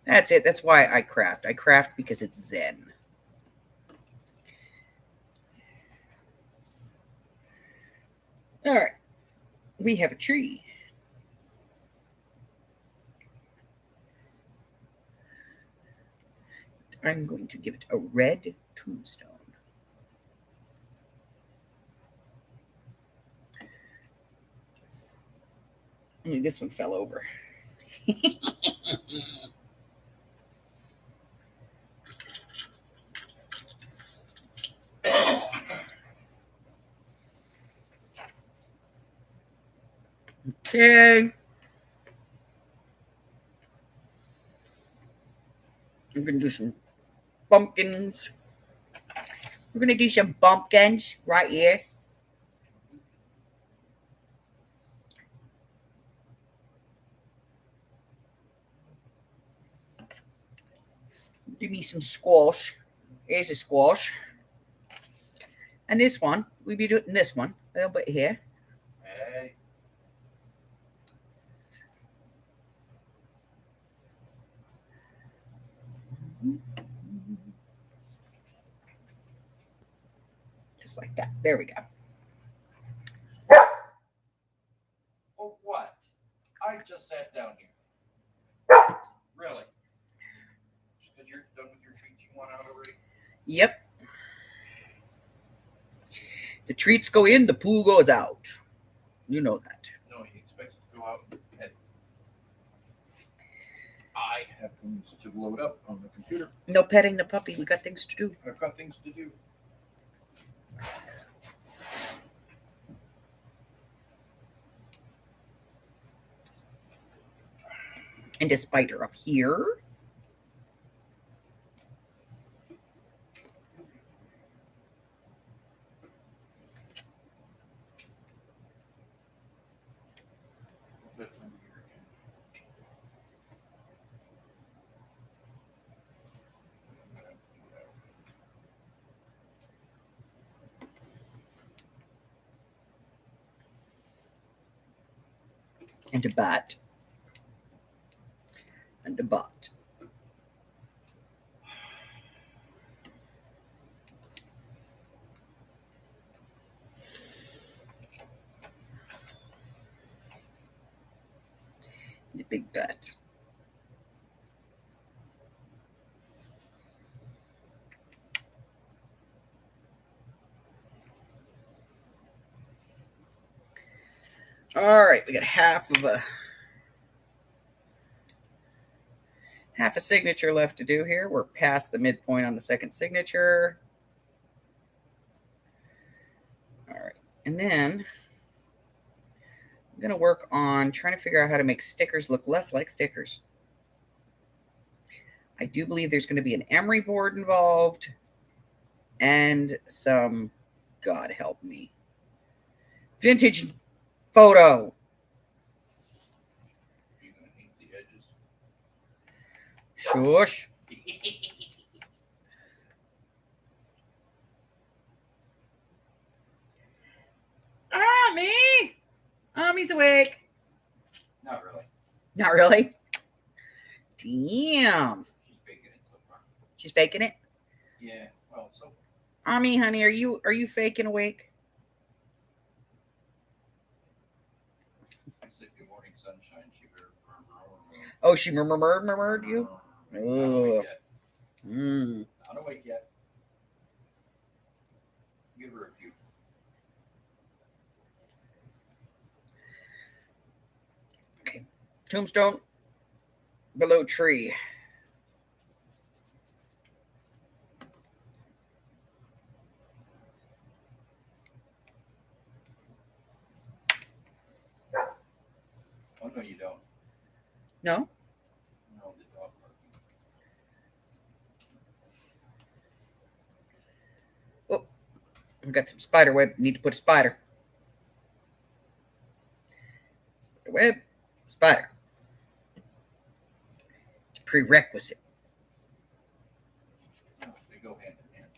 A: That's it. That's why I craft. I craft because it's zen. All right. We have a tree. I'm going to give it a red tombstone. This one fell over. Okay. I'm going to do some pumpkins. We're going to do some pumpkins right here. Give me some squash. Here's a squash. And this one, we'll be doing this one a little bit here.
B: Hey.
A: Just like that. There we go.
B: Well, what? I just sat down here. Really? Just because you're done with your treats you want out already?
A: Yep. The treats go in, the poo goes out. You know that.
B: No, he expects to go out and pet. I have things to load up on the computer.
A: No petting the puppy. We got things to do.
B: I've got things to do.
A: And a spider up here. And a bat. And a bot. And a big bat. All right, we got half a signature left to do here. We're past the midpoint on the second signature. All right, and then I'm going to work on trying to figure out how to make stickers look less like stickers. I do believe there's going to be an emery board involved and some, God help me, vintage photo.
B: You're going to paint the edges.
A: Shush. Ami! Ami's awake.
B: Not really.
A: Not really? Damn.
B: She's faking it so far.
A: She's faking it?
B: Yeah, well, so far.
A: Ami, honey, are you faking awake?
B: I said good morning, sunshine. She
A: Oh, she murmured you?
B: Not awake
A: Oh.
B: yet. Not awake yet. Give her a few.
A: Okay. Tombstone below tree.
B: Oh, no, you don't.
A: No?
B: No, the dog barking.
A: Oh, we got some spider web. Need to put a spider. Spider web. Spider. It's a prerequisite.
B: No, they go hand in hand.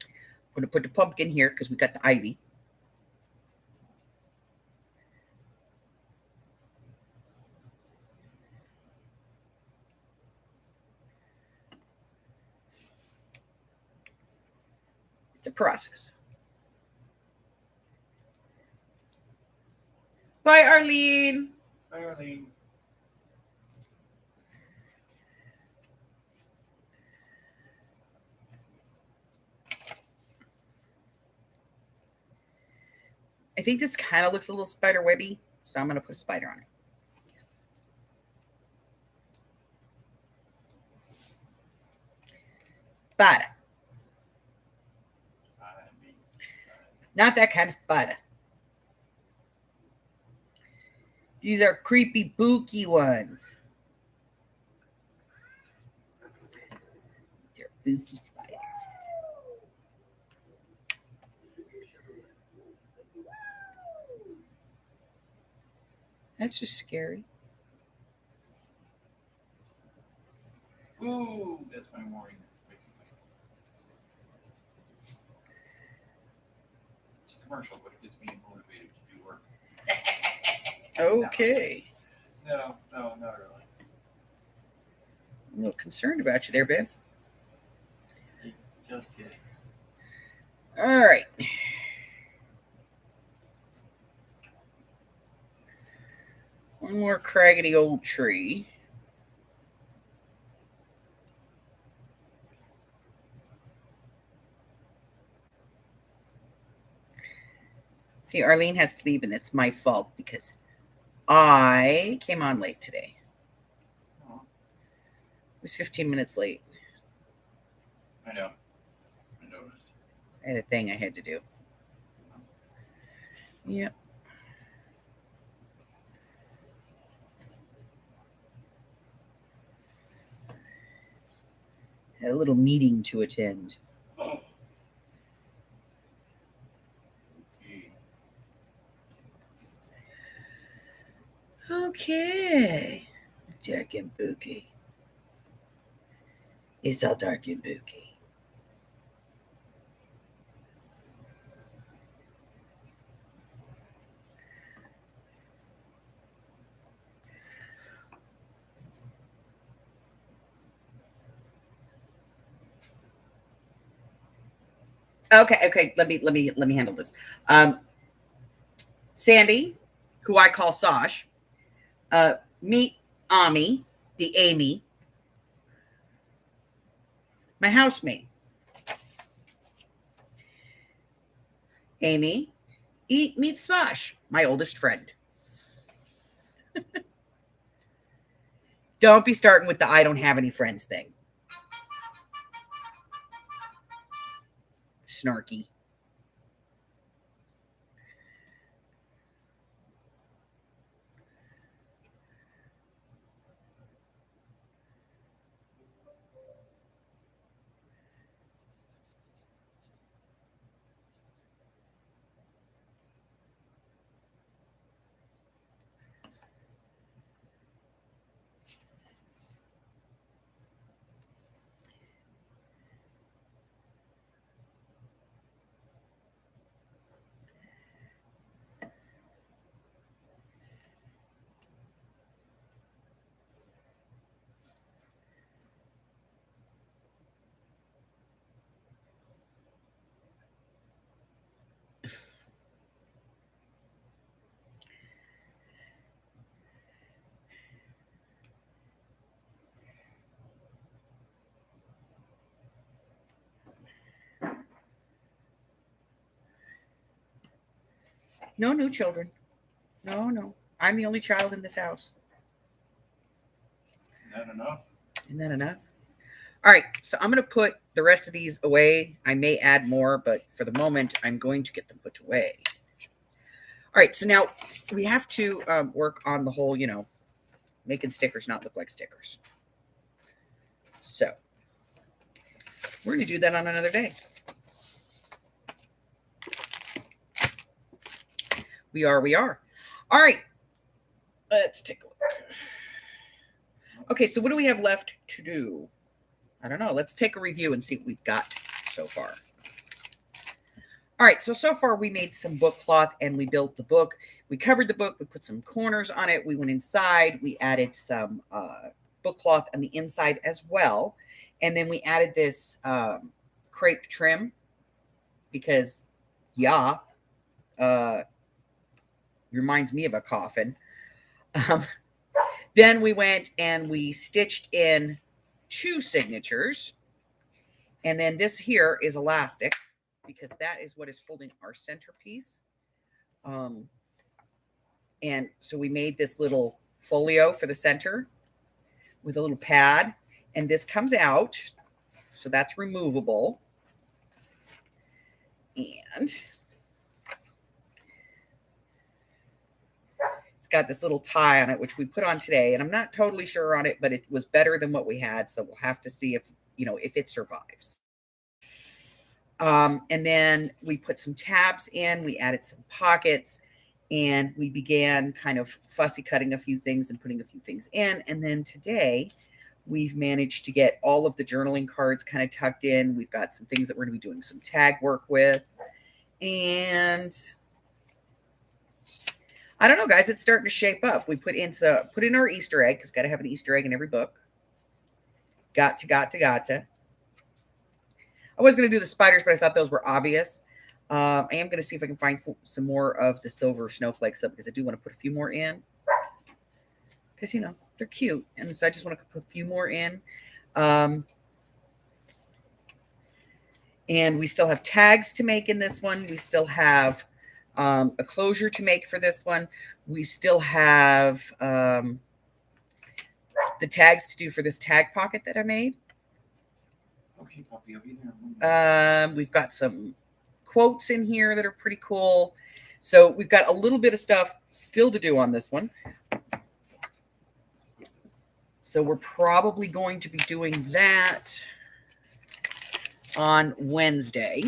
A: I'm going to put the pumpkin here because we got the ivy. It's a process. Bye, Arlene.
B: Hi, Arlene.
A: I think this kind of looks a little spider webby, so I'm going to put a spider on it. Spider. Not that kind of spider. These are creepy, booky ones. These are booky spiders. That's just scary.
B: Ooh, that's my warning. It's a commercial, but it gets me motivated to do work.
A: Okay.
B: No, not really.
A: I'm a little concerned about you there, babe.
B: Just kidding.
A: All right. One more craggedy old tree. See, Arlene has to leave, and it's my fault because I came on late today.
B: Oh.
A: It was 15 minutes late.
B: I know. I noticed.
A: I had a thing I had to do. Yep. Had a little meeting to attend.
B: Oh.
A: Okay. Dark and booky. It's all dark and booky. Okay. Let me handle this. Sandy, who I call Sosh, meet Ami, the Amy, my housemate. Amy, meet Smosh, my oldest friend. Don't be starting with the I don't have any friends thing. Snarky. No new children. No, no. I'm the only child in this house.
B: Isn't that enough?
A: Isn't that enough? All right, so I'm going to put the rest of these away. I may add more, but for the moment, I'm going to get them put away. All right, so now we have to work on the whole, making stickers not look like stickers. So we're going to do that on another day. We are. All right, let's take a look. Okay, so what do we have left to do? I don't know. Let's take a review and see what we've got so far. All right, so far we made some book cloth and we built the book. We covered the book. We put some corners on it. We went inside. We added some book cloth on the inside as well. And then we added this crepe trim because, reminds me of a coffin. Then we went and we stitched in 2 signatures. And then this here is elastic because that is what is holding our centerpiece. And so we made this little folio for the center with a little pad. And this comes out. So that's removable. And it's got this little tie on it, which we put on today. And I'm not totally sure on it, but it was better than what we had. So we'll have to see if it survives. And then we put some tabs in. We added some pockets. And we began kind of fussy cutting a few things and putting a few things in. And then today, we've managed to get all of the journaling cards kind of tucked in. We've got some things that we're going to be doing some tag work with. And I don't know, guys. It's starting to shape up. We put in our Easter egg because got to have an Easter egg in every book. Got to. I was going to do the spiders, but I thought those were obvious. I am going to see if I can find some more of the silver snowflakes up because I do want to put a few more in. Because, they're cute. And so I just want to put a few more in. And we still have tags to make in this one. We still have a closure to make for this one. We still have the tags to do for this tag pocket that I made.
B: Okay, puppy, I'll be there.
A: We've got some quotes in here that are pretty cool. So we've got a little bit of stuff still to do on this one. So we're probably going to be doing that on Wednesday.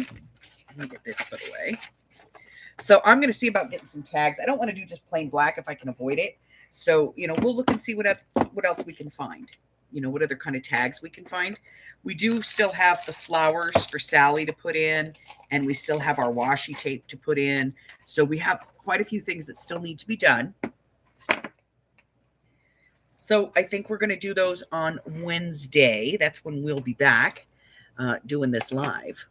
A: Let me get this put away. So I'm going to see about getting some tags. I don't want to do just plain black if I can avoid it. So, we'll look and see what else we can find. What other kind of tags we can find. We do still have the flowers for Sally to put in, and we still have our washi tape to put in. So we have quite a few things that still need to be done. So I think we're going to do those on Wednesday. That's when we'll be back doing this live.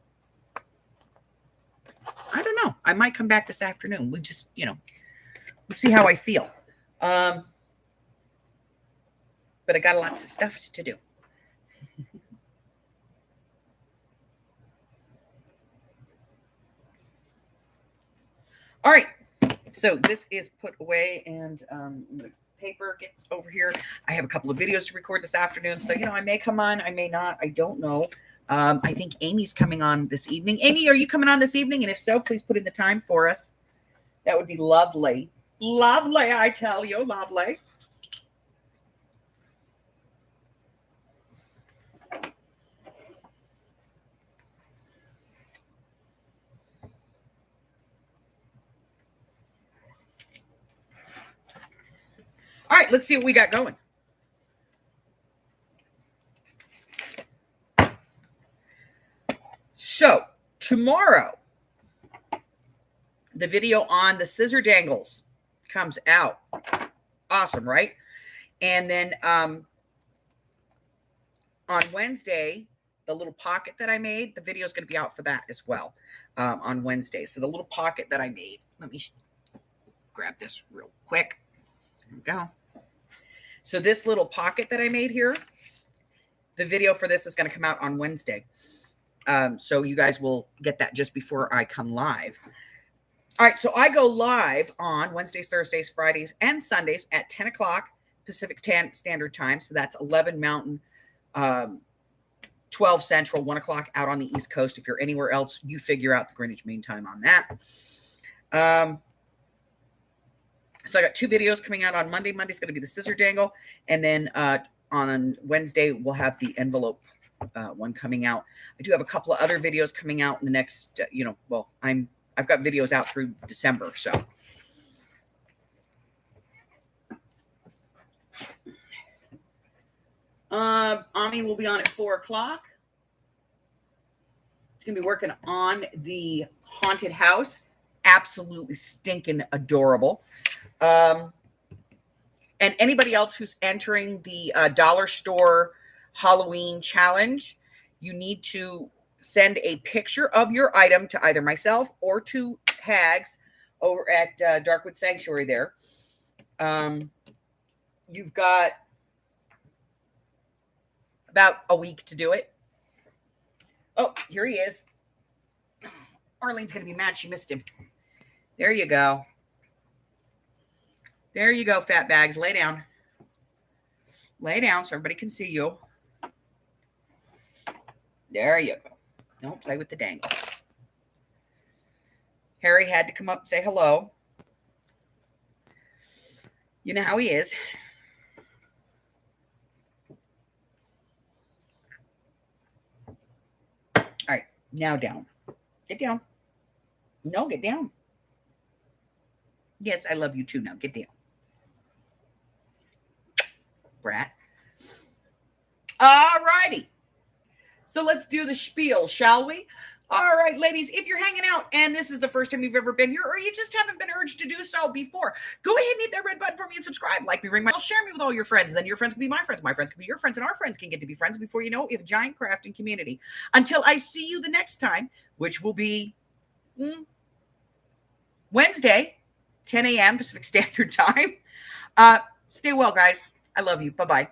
A: I don't know. I might come back this afternoon. We just, we'll see how I feel. But I got lots of stuff to do. All right. So this is put away and the paper gets over here. I have a couple of videos to record this afternoon. So, I may come on. I may not. I don't know. I think Amy's coming on this evening. Amy, are you coming on this evening? And if so, please put in the time for us. That would be lovely. Lovely, I tell you. Lovely. All right, let's see what we got going. So tomorrow, the video on the scissor dangles comes out. Awesome, right? And then on Wednesday, the little pocket that I made, the video is going to be out for that as well on Wednesday. So the little pocket that I made, let me grab this real quick. There we go. So this little pocket that I made here, the video for this is going to come out on Wednesday. So you guys will get that just before I come live. All right, so I go live on Wednesdays, Thursdays, Fridays, and Sundays at 10 o'clock Pacific Standard Time. So that's 11 Mountain, 12 Central, 1 o'clock out on the East Coast. If you're anywhere else, you figure out the Greenwich Mean Time on that. So I got 2 videos coming out on Monday. Monday's going to be the scissor dangle. And then on Wednesday, we'll have the envelope one coming out. I do have a couple of other videos coming out in the next, I've got videos out through December. So Ami will be on at 4 o'clock. She's going to be working on the haunted house. Absolutely stinking adorable. And anybody else who's entering the dollar store Halloween challenge, you need to send a picture of your item to either myself or to Hags over at Darkwood Sanctuary there. You've got about a week to do it. Oh, here he is. Arlene's going to be mad she missed him. There you go. There you go, fat bags. Lay down. Lay down so everybody can see you. There you go. Don't play with the dangle. Harry had to come up and say hello. You know how he is. All right, now down. Get down. No, get down. Yes, I love you too. Now get down. Brat. All righty. So let's do the spiel, shall we? All right, ladies, if you're hanging out and this is the first time you've ever been here or you just haven't been urged to do so before, go ahead and hit that red button for me and subscribe. Like me, ring my bell, share me with all your friends. Then your friends can be my friends. My friends can be your friends, and our friends can get to be friends. Before you know it, we have a giant crafting community. Until I see you the next time, which will be Wednesday, 10 a.m. Pacific Standard Time. Stay well, guys. I love you. Bye-bye.